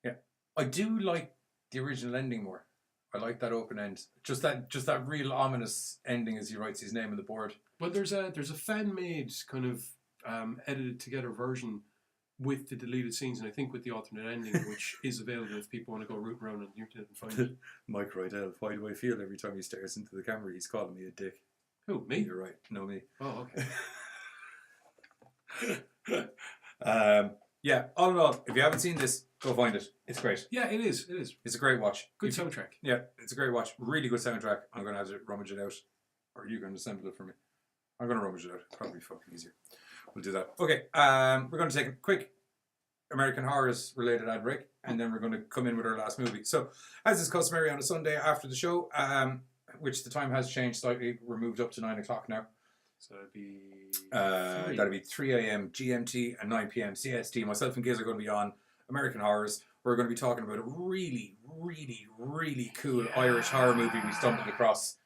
Yeah, I do like the original ending more. I like that open end. Just that real ominous ending as he writes his name on the board.
Well, there's a fan made kind of edited together version with the deleted scenes, and I think with the alternate ending, which is available if people want to go rooting around on the internet and find it.
Mike Rydell, why do I feel every time he stares into the camera he's calling me a dick?
Who, me?
You're right. No, me.
Oh, okay.
Yeah, all in all, if you haven't seen this, go find it. It's great.
Yeah, it is. It is.
It's a great watch.
Good soundtrack.
Yeah, it's a great watch. Really good soundtrack. I'm going to have to rummage it out. Or are you going to assemble it for me? I'm going to rummage it out. Probably fucking easier. We'll do that. Okay, we're going to take a quick American Horrors related ad break, and then we're going to come in with our last movie. So, as is customary on a Sunday after the show, which the time has changed slightly, we're moved up to 9 o'clock now.
So it'd be
that'll be 3 a.m. GMT and 9 p.m. CST. Myself and Giz are going to be on American Horrors. We're going to be talking about a really, really, really cool Irish horror movie we stumbled across.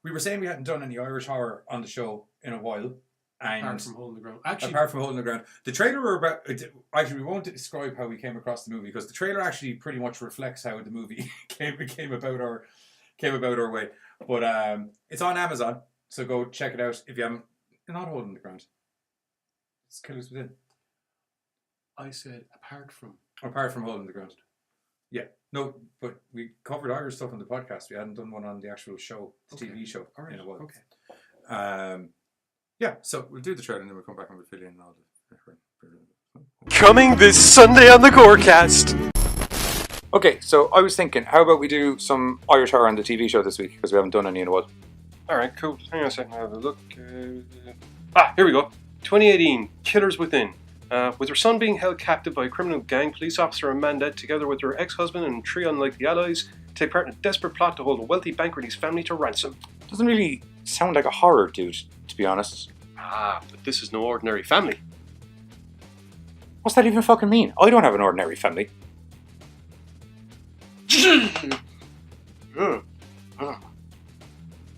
We were saying we hadn't done any Irish horror on the show in a while. And
apart from Hole in the Ground. Actually,
apart from Hole in the Ground. The trailer we're about... Actually, we won't describe how we came across the movie, because the trailer actually pretty much reflects how the movie came about our way. But it's on Amazon. So go check it out if you haven't. Not Hole in the Ground. It's Killers Within.
I said apart from
Hole in the Ground. Yeah. No, but we covered Irish stuff on the podcast. We hadn't done one on the actual show, the TV show.
All right.
In a while.
Okay.
Yeah, so we'll do the trailer and then we'll come back and we'll fill in all the...
Coming this Sunday on the GoreCast.
Okay, so I was thinking, how about we do some Irish horror on the TV show this week, because we haven't done any in a while.
Alright, cool. Hang on a second, I'll have a look. Here we go. 2018, Killers Within. With her son being held captive by a criminal gang, police officer Amanda, together with her ex-husband and 3 unlikely allies, take part in a desperate plot to hold a wealthy banker and his family to ransom.
Doesn't really sound like a horror, dude, to be honest.
But this is no ordinary family.
What's that even fucking mean? I don't have an ordinary family.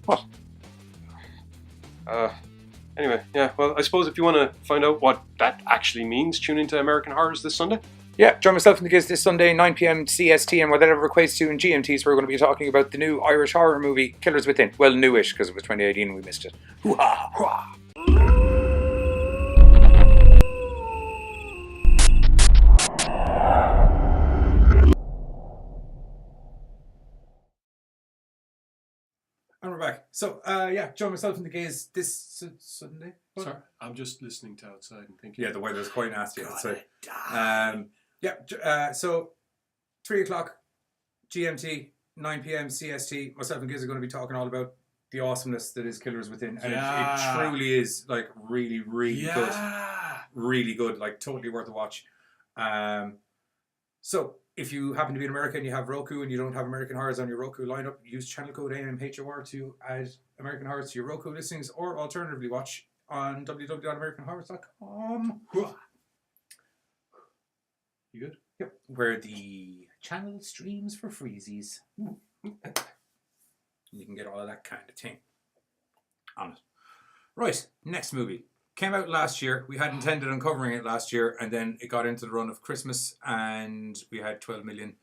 What?
Anyway, yeah, well, I suppose if you want to find out what that actually means, tune into American Horrors this Sunday.
Yeah, join myself and the kids this Sunday, 9 p.m. CST, and whatever equates to in GMTs, we're going to be talking about the new Irish horror movie, Killers Within. Well, newish, because it was 2018 and we missed it. Hoo-ha! Hoo-ha! And we're back. So, yeah, join myself and the gays this Sunday. What?
Sorry, I'm just listening to outside and thinking.
Yeah, the weather's quite nasty outside. So 3 o'clock GMT, 9 p.m. CST. Myself and Giz are going to be talking all about the awesomeness that is Killers Within. And it truly is, like, really, really good. Really good. Like, totally worth a watch. So, if you happen to be in America and you have Roku and you don't have American Horrors on your Roku lineup, use channel code AMHOR to add American Horrors to your Roku listings, or alternatively watch on www.americanhorrors.com.
You good?
Yep. Where the channel streams for freezies. You can get all of that kind of thing on it. Right, next movie. Came out last year. We had intended on covering it last year, and then it got into the run of Christmas, and we had 12 million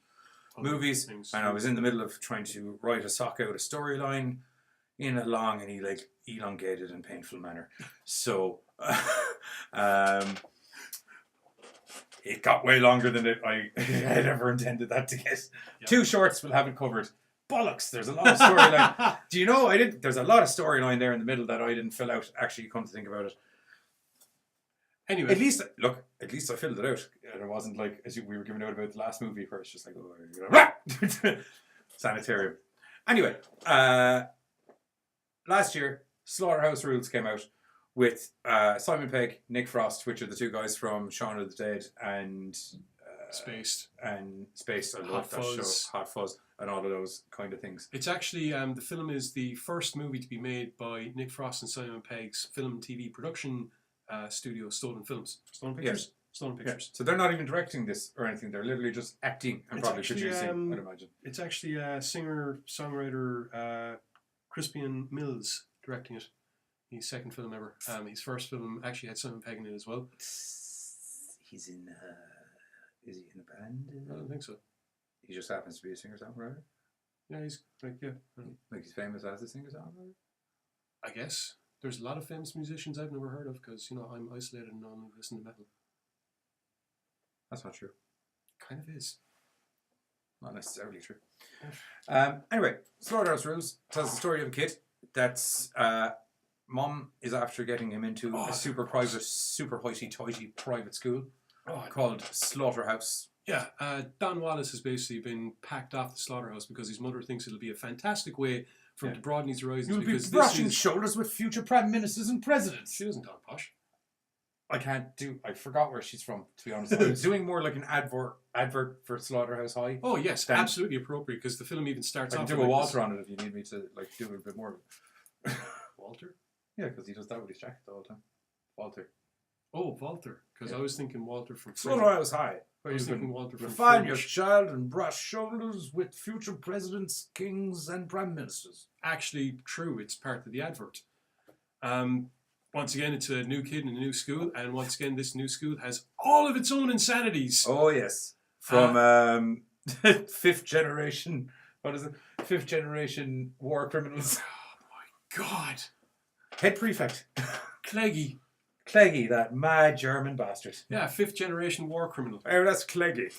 movies. And I was in the middle of trying to write a sock out a storyline in a long and elongated and painful manner. So, it got way longer than I had ever intended that to get. Yep. 2 shorts will have it covered. Bollocks! There's a lot of storyline. Do you know? There's a lot of storyline there in the middle that I didn't fill out. Actually, come to think about it.
Anyway,
at least I filled it out. And it wasn't like as we were giving out about the last movie, where it's just like, oh, sanitarium. Anyway, last year, Slaughterhouse Rules came out with Simon Pegg, Nick Frost, which are the 2 guys from Shaun of the Dead and
Spaced.
And Spaced. I love that show, Hot Fuzz, and all of those kind of things.
It's actually the film is the first movie to be made by Nick Frost and Simon Pegg's film and TV production studio, Stolen Films. Stolen Pictures?
Yes.
Stolen Pictures.
Yeah. So they're not even directing this or anything. They're literally just acting and probably producing, I'd imagine.
It's actually singer-songwriter Crispian Mills directing it. His second film ever. His first film actually had Simon Pegg in it as well.
He's in... is he in a band?
I don't think so.
He just happens to be a singer-songwriter?
Yeah, he's like, yeah.
Like he's famous as a singer-songwriter?
I guess. There's a lot of famous musicians I've never heard of because, I'm isolated and only listen to metal.
That's not true.
Kind of is.
Not necessarily true. Anyway, Slaughterhouse Rules tells the story of a kid that's mom is after getting him into a super hoity-toity private school called Slaughterhouse.
Yeah, Don Wallace has basically been packed off the slaughterhouse because his mother thinks it'll be a fantastic way for him to broaden his horizons.
You'll be brushing shoulders with future prime ministers and presidents.
She doesn't talk posh.
I forgot where she's from, to be honest. I was doing more like an advert for Slaughterhouse High.
Oh, yes, absolutely appropriate because the film even starts off.
I can do a Walter on it if you need me to do a bit more.
Walter?
Yeah, because he does that with his jacket all the time. Walter.
Oh, Walter. Because I was thinking Walter from
Slaughterhouse High.
I was thinking Walter from
refine your child and brush shoulders with future presidents, kings, and prime ministers.
Actually, true. It's part of the advert. Once again, it's a new kid in a new school, and once again, this new school has all of its own insanities.
Oh yes, from 5th generation. What is it? 5th generation war criminals.
Oh my God!
Head prefect,
Cleggy,
that mad German bastard.
Yeah, 5th generation war criminal.
Oh, that's Cleggy.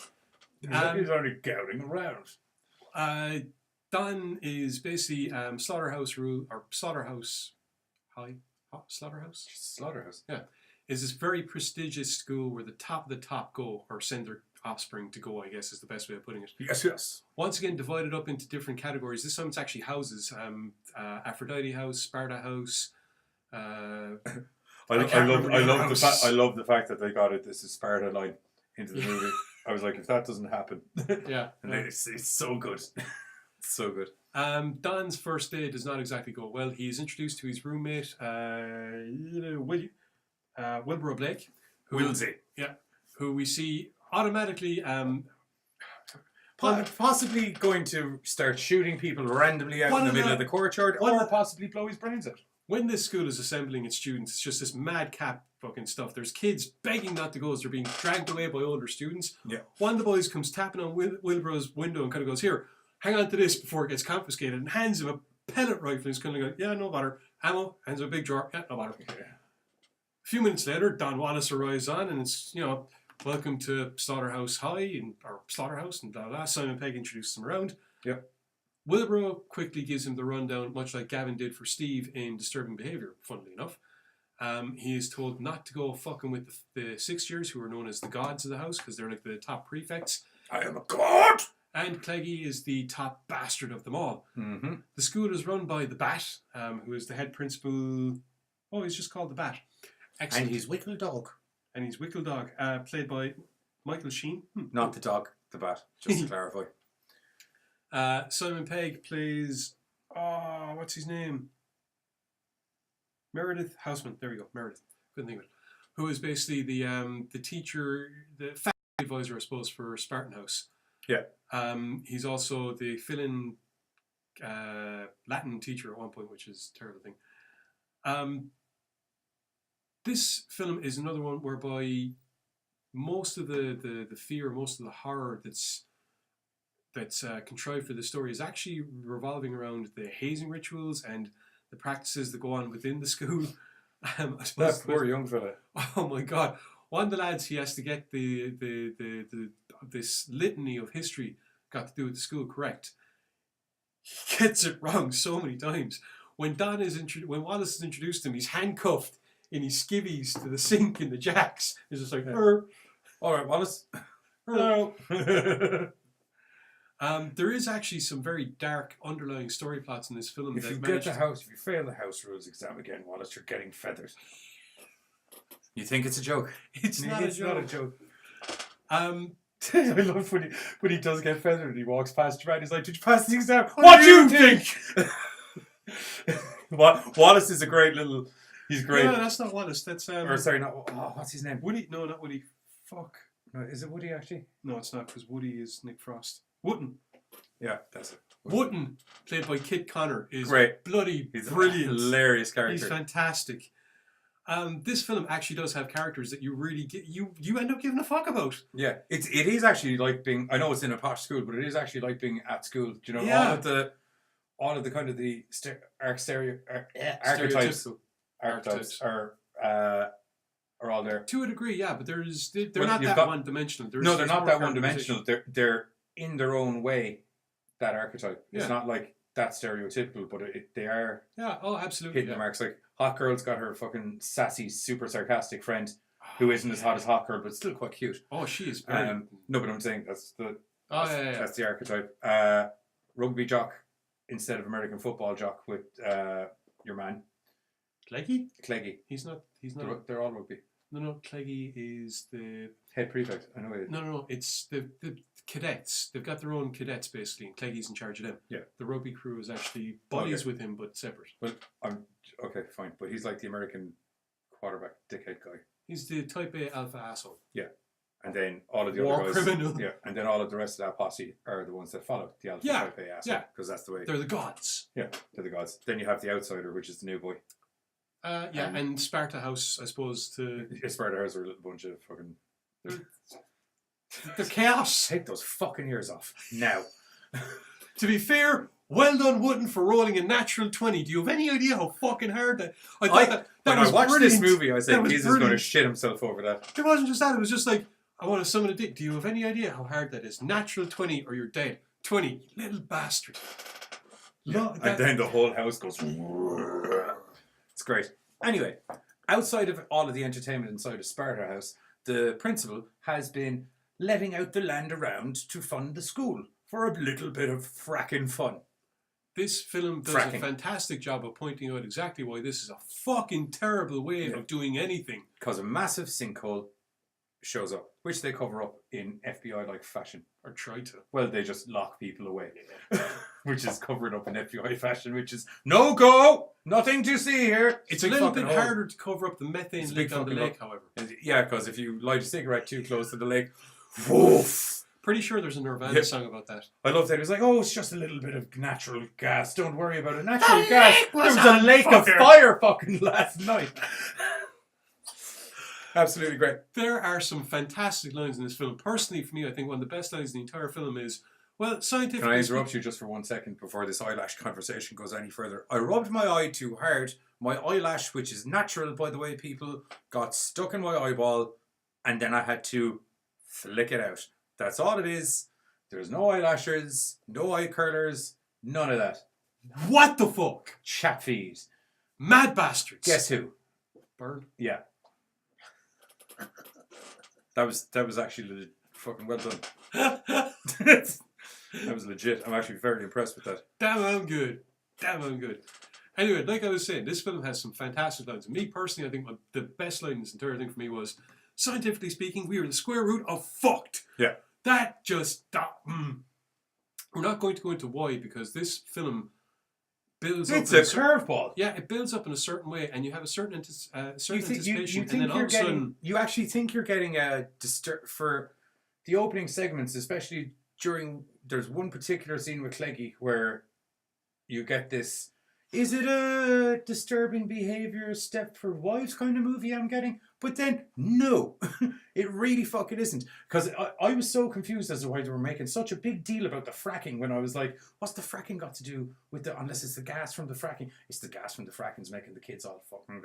He's only gouting around.
Don is basically Slaughterhouse High. Slaughterhouse? Yeah. Is this very prestigious school where the top of the top go, or send their offspring to go, I guess is the best way of putting it.
Yes.
Once again, divided up into different categories. This time it's actually houses. Aphrodite House, Sparta House.
I love the fact that they got it. This is Sparta line into the movie. I was like, if that doesn't happen.
Yeah.
And it's so good. It's so good.
Don's first day does not exactly go well. He is introduced to his roommate, Wilbur Blake.
Wilsey.
Yeah. Who we see automatically...
possibly going to start shooting people randomly out in the middle of the courtyard, or possibly blow his brains out.
When this school is assembling its students, it's just this madcap fucking stuff. There's kids begging not to go as they're being dragged away by older students.
Yeah.
One of the boys comes tapping on Wilbur's window and kind of goes, "Here, hang on to this before it gets confiscated," and hands him a pellet rifle. He's kind of like, "Yeah, no bother." Ammo, hands him a big jar. "Yeah, no bother." A few minutes later, Don Wallace arrives on, and it's, welcome to Slaughterhouse High, or Slaughterhouse, and blah, blah, blah. Simon Pegg introduces him around.
Yeah.
Wilbur quickly gives him the rundown, much like Gavin did for Steve in Disturbing Behaviour, funnily enough. He is told not to go fucking with the 6th years, who are known as the gods of the house, because they're like the top prefects.
I am a god!
And Cleggy is the top bastard of them all.
Mm-hmm.
The school is run by the Bat, who is the head principal. Oh, he's just called the Bat. Excellent.
And he's Wickle Dog.
Played by Michael Sheen.
Not the dog, the Bat, just to clarify.
Simon Pegg plays, what's his name? Meredith Houseman. There we go, Meredith. Couldn't think of it. Who is basically the teacher, the faculty advisor, I suppose, for Spartan House.
Yeah.
He's also the fill-in Latin teacher at one point, which is a terrible thing. This film is another one whereby most of the fear, most of the horror that's contrived for the story is actually revolving around the hazing rituals and the practices that go on within the school. I suppose
that poor young fella.
Oh my God. one of the lads, he has to get this litany of history got to do with the school correct. He gets it wrong so many times. When when Wallace is introduced to him, he's handcuffed in his skivvies to the sink in the jacks. He's just like,
all right, Wallace. Hello.
There is actually some very dark underlying story plots in this film.
If you fail the house rules exam again, Wallace, you're getting feathered. You think it's a joke?
It's not a joke.
I love when he does get feathered and he walks past your man. He's like, "Did you pass the exam? What do you think?" Wallace is a great little. He's great.
No, that's not Wallace. That's
or sorry, not. Oh, what's his name?
Woody. No, not Woody. Fuck.
No, is it Woody actually?
No, it's not, because Woody is Nick Frost. Wooten.
Yeah, that's it.
Wooten, played by Kit Connor, is
great.
Bloody
He's
brilliant.
A hilarious character.
He's fantastic. This film actually does have characters that you really you end up giving a fuck about.
Yeah, it is actually like being. I know it's in a posh school, but it is actually like being at school. Do you know all of the kind of the archetypes are all there
to a degree. Yeah, but they're not that one dimensional.
No, they're not that one dimensional. They're in their own way that archetype. It's not like that stereotypical, but they are.
Yeah. Oh, absolutely.
Hitting the marks. Like Hot Girl's got her fucking sassy, super sarcastic friend who isn't as hot as Hot Girl, but still quite cute.
Oh, she is.
No, but I'm saying that's the. That's the archetype. Rugby jock instead of American football jock with your man. Cleggy.
He's not.
They're all rugby.
No. Cleggy is the
head prefect. I know it is.
No. It's the cadets. They've got their own cadets basically, and Cleggy's in charge of them.
Yeah.
The rugby crew is actually buddies with him, but separate.
Well, I'm okay, fine, but he's like the American quarterback dickhead guy.
He's the type A alpha asshole.
Yeah. And then all of the
War
other guys,
criminal.
Yeah, and then all of the rest of that posse are the ones that follow the alpha type A asshole.
Yeah,
because that's the way
they're the gods.
Yeah, they're the gods. Then you have the outsider, which is the new boy.
And Sparta House, I suppose.
Sparta House are a little bunch of fucking.
They're chaos.
Take those fucking ears off now.
To be fair, well done, Wooden, for rolling a natural 20. Do you have any idea how fucking hard that? I thought that was
when I watched
brilliant.
this movie, I said, "Jesus is going to
brilliant.
shit himself over that."
It wasn't just that. It was just like, I want to summon a dick. Do you have any idea how hard that is? Natural 20 or you're dead. 20, you little bastard.
Yeah. And then the whole house goes. It's great. Anyway, outside of all of the entertainment inside of Sparta House, the principal has been letting out the land around to fund the school for a little bit of fracking fun.
This film does a fantastic job of pointing out exactly why this is a fucking terrible way of doing anything.
Because a massive sinkhole shows up, which they cover up in FBI-like fashion.
Or try to.
Well, they just lock people away, which is covered up in FBI fashion, which is no go, nothing to see here.
It's a little bit harder to cover up the methane leak on the lake, however.
Yeah, because if you light a cigarette too close to the lake, woof.
Pretty sure there's a Nirvana song about that.
I love that. It was like, oh, it's just a little bit of natural gas. Don't worry about it. Natural gas. There was a lake of fire fucking last night. Absolutely great.
There are some fantastic lines in this film. Personally, for me, I think one of the best lines in the entire film is, well, scientifically...
Can I interrupt you just for 1 second before this eyelash conversation goes any further? I rubbed my eye too hard. My eyelash, which is natural, by the way, people, got stuck in my eyeball, and then I had to flick it out. That's all it is. There's no eyelashes, no eye curlers, none of that.
What the fuck?
Chat feed.
Mad bastards.
Guess who?
Bird.
Yeah. That was actually fucking well done. That was legit. I'm actually very impressed with that.
Damn, I'm good. Anyway, like I was saying, this film has some fantastic lines. Me personally, I think the best line in this entire thing for me was, scientifically speaking, we are the square root of fucked.
Yeah.
That just... We're not going to go into why, because this film builds up...
It's a curveball.
Yeah, it builds up in a certain way, and you have a certain anticipation,
you
and then all of a sudden...
You actually think you're getting a... For the opening segments, especially during... There's one particular scene with Cleggy where you get this... Is it a disturbing behaviour Stepford Wives kind of movie I'm getting? But then, no, it really fucking isn't. Because I was so confused as to why they were making such a big deal about the fracking when I was like, what's the fracking got to do with the... Unless it's the gas from the fracking. It's the gas from the fracking's making the kids all fucking...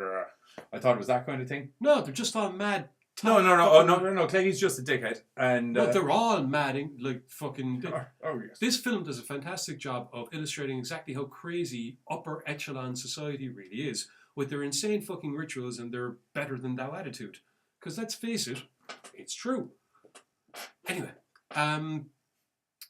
I thought it was that kind of thing.
No, they're just all mad
No. Oh, no. Cleggy's just a dickhead. And
no, they're all mad, like fucking.
Oh, yes.
This film does a fantastic job of illustrating exactly how crazy upper echelon society really is, with their insane fucking rituals and their better than thou attitude. Because let's face it, it's true. Anyway,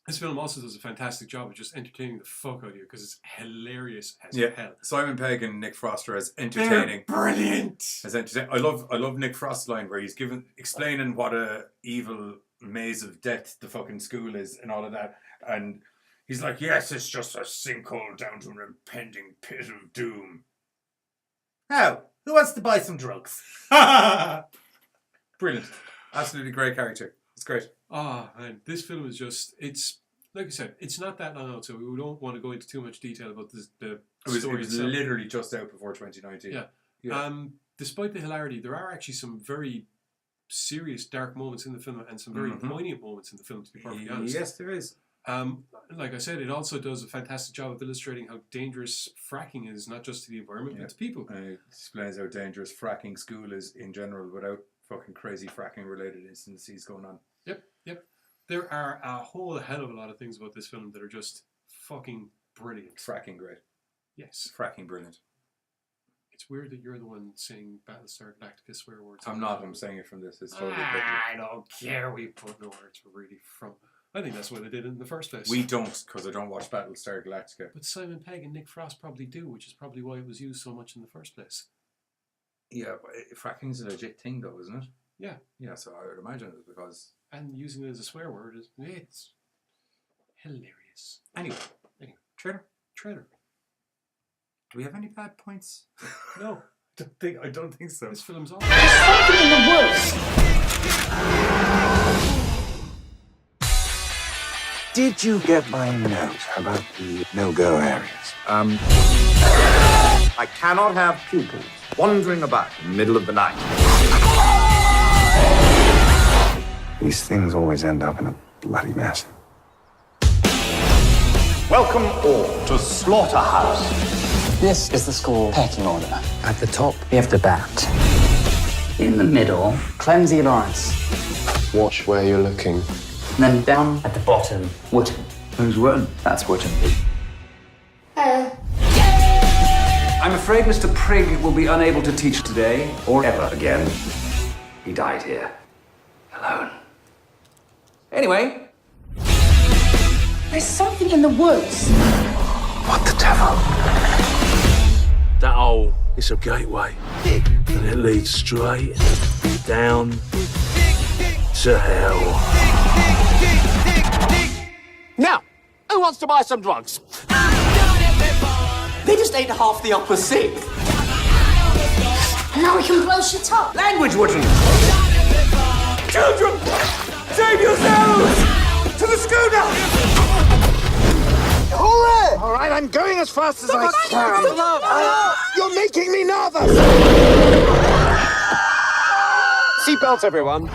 this film also does a fantastic job of just entertaining the fuck out of you because it's hilarious as hell.
Simon Pegg and Nick Frost are as entertaining.
They're brilliant.
As entertaining. I love Nick Frost's line where he's explaining what a evil maze of death the fucking school is and all of that, and he's like, "Yes, it's just a sinkhole down to an impending pit of doom." How? Who wants to buy some drugs? Brilliant. Absolutely great character. It's great.
Man, this film is just, it's, like I said, it's not that long out, so we don't want to go into too much detail about the story
It was
itself.
literally just out before 2019.
Yeah. Despite the hilarity, there are actually some very serious, dark moments in the film and some very poignant moments in the film, to be perfectly honest.
Yes, there is.
Like I said, it also does a fantastic job of illustrating how dangerous fracking is, not just to the environment, but to people.
And it explains how dangerous fracking school is in general without fucking crazy fracking related instances going on.
Yep. There are a whole hell of a lot of things about this film that are just fucking brilliant.
Fracking great.
Yes.
Fracking brilliant.
It's weird that you're the one saying Battlestar Galactica swear words.
I'm not. I'm saying it from this. It's totally
I don't care. We put no words really from. I think that's what they did in the first place.
We don't, because I don't watch Battlestar Galactica.
But Simon Pegg and Nick Frost probably do, which is probably why it was used so much in the first place.
Yeah, but fracking's a legit thing, though, isn't it?
Yeah.
Yeah, so I would imagine it's because.
And using it as a swear word it's hilarious.
Anyway, trailer. Do we have any bad points?
No.
I don't think so.
This film's awesome.
There's something in the woods.
Did you get my note about the no-go areas?
I cannot have pupils wandering about in the middle of the night.
These things always end up in a bloody mess.
Welcome all to Slaughterhouse.
This is the school pecking order.
At the top,
We have the bat. In the middle, Clemsy Lawrence.
Watch where you're looking.
And then down at the bottom, Wooten.
Who's Wooten?
That's Wooten.
Hello.
I'm afraid Mr. Prigg will be unable to teach today or ever again. He died here. Alone. Anyway.
There's something in the woods.
what the devil?
That hole is a gateway, and it leads straight down to hell.
Now, who wants to buy some drugs? They just ate half the upper sink.
And now we can blow shit up.
Language, Wooden! Children! Save yourselves! To the schooner!
Hooray! All right, I'm going as fast as I can. You're making me nervous!
Seatbelts, everyone.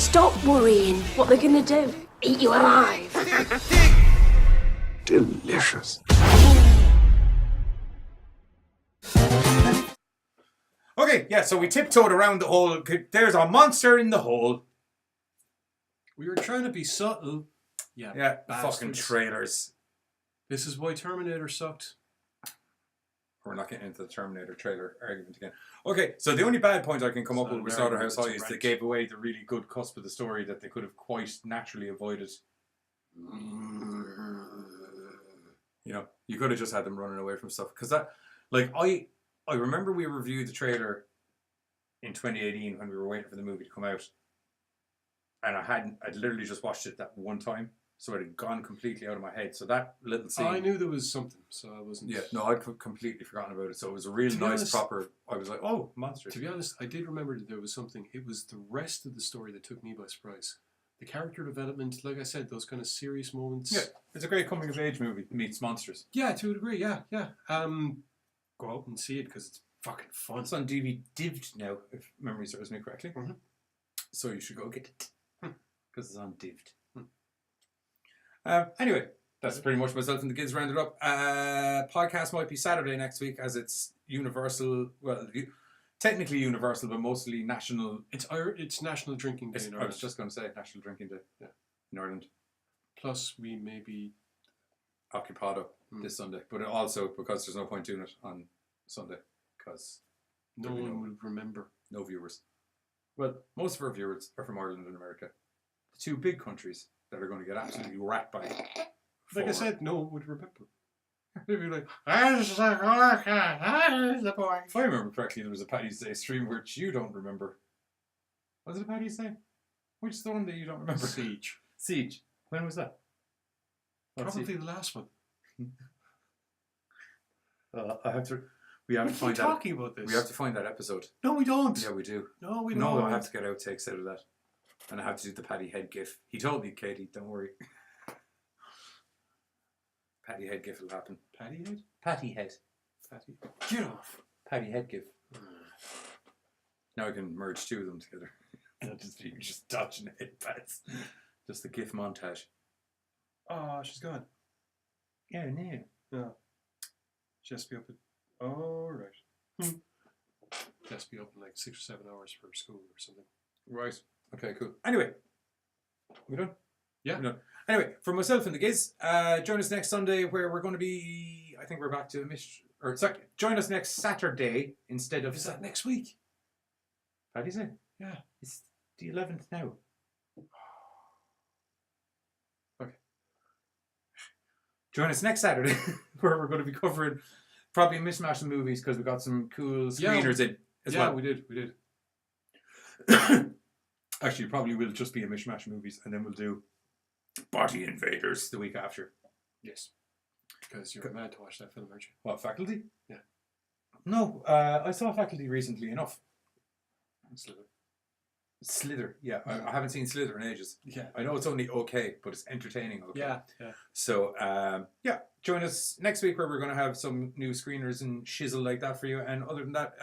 Stop worrying. What they're gonna do? Eat you alive.
Delicious.
Okay, yeah, so we tiptoed around the hole. There's a monster in the hole.
We were trying to be subtle.
Yeah,
bastards.
fucking trailers.
This is why Terminator sucked.
We're not getting into the Terminator trailer argument again. Okay, so the only bad point I can come up with Slaughterhouse High is they gave away the really good cusp of the story that they could have quite naturally avoided. You know, you could have just had them running away from stuff. Because that, like, I remember we reviewed the trailer in 2018 when we were waiting for the movie to come out. And I'd literally just watched it that one time. So it had gone completely out of my head. So that little scene.
I knew there was something, so I wasn't.
Yeah, no, I'd completely forgotten about it. So it was a real nice,
honest,
proper. I was like, oh, monsters.
To be honest, I did remember that there was something. It was the rest of the story that took me by surprise. The character development, like I said, those kind of serious moments.
Yeah, it's a great coming of age movie. Meets monsters.
Yeah, to a degree. Yeah. Go out and see it because it's fucking fun.
It's on DVD now, if memory serves me correctly.
Mm-hmm.
So you should go get it because it's on DVD. Anyway, that's pretty much myself and the kids rounded up. Podcast might be Saturday next week as it's Universal. Well, technically universal, but mostly national.
It's National Drinking Day in Ireland.
I was just going to say National Drinking Day in Ireland.
Plus, we may be
Occupado this Sunday, but also because there's no point doing it on Sunday because
no one will remember.
No viewers. Well, most of our viewers are from Ireland and America, the two big countries that are going to get absolutely wrapped by.
Like I said, no one would remember. They'd be like,
If I remember correctly, there was a Paddy's Day stream which you don't remember. Was it a Paddy's Day? Which is the one that you don't remember? Siege. When was that?
Probably the last one.
We have to find that.
Talking about this.
We have to find that episode.
No, we don't.
Yeah, we do.
No, we don't.
No, I have to get outtakes out of that, and I have to do the Paddy Head gif. He told me, Katie, don't worry. Paddy Head gif will happen.
Paddy Head?
Patty Head.
Patty. Get off.
Paddy Head gif. Now I can merge two of them together. You're just dodging head pads. Just the gif montage.
Oh, she's gone.
Yeah, no.
No. She has to be up at... Oh, right. She has to be up in like 6 or 7 hours for school or something.
Right. Okay, cool. Anyway. We done?
Yeah.
We're done. Anyway, for myself and the Giz, join us next Sunday where we're going to be... I think we're back to join us next Saturday instead of...
Is that next week?
Paddy's Day?
Yeah.
It's the 11th now.
Okay.
Join us next Saturday where we're going to be covering probably mishmash of movies because we got some cool screeners in as well.
Yeah, we did.
Actually, probably will just be a mishmash of movies and then we'll do Body Invaders the week after.
Yes. Because you're mad to watch that film, aren't you?
What, Faculty?
Yeah.
No, I saw Faculty recently enough. Slither, yeah. I haven't seen Slither in ages.
Yeah.
I know it's only okay, but it's entertaining okay.
Yeah.
So, join us next week where we're going to have some new screeners and shizzle like that for you. And other than that,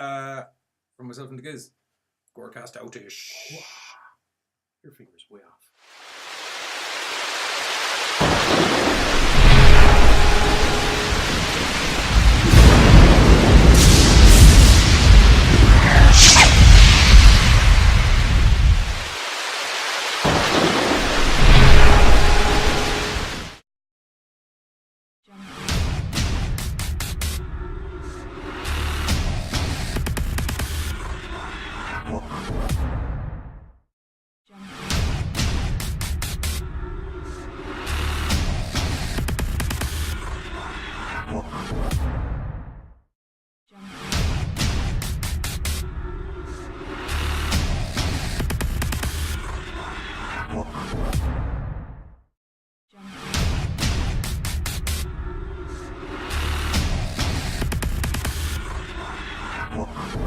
from myself and the Giz, GoreCast out-ish.
Your finger's way off.
Jump.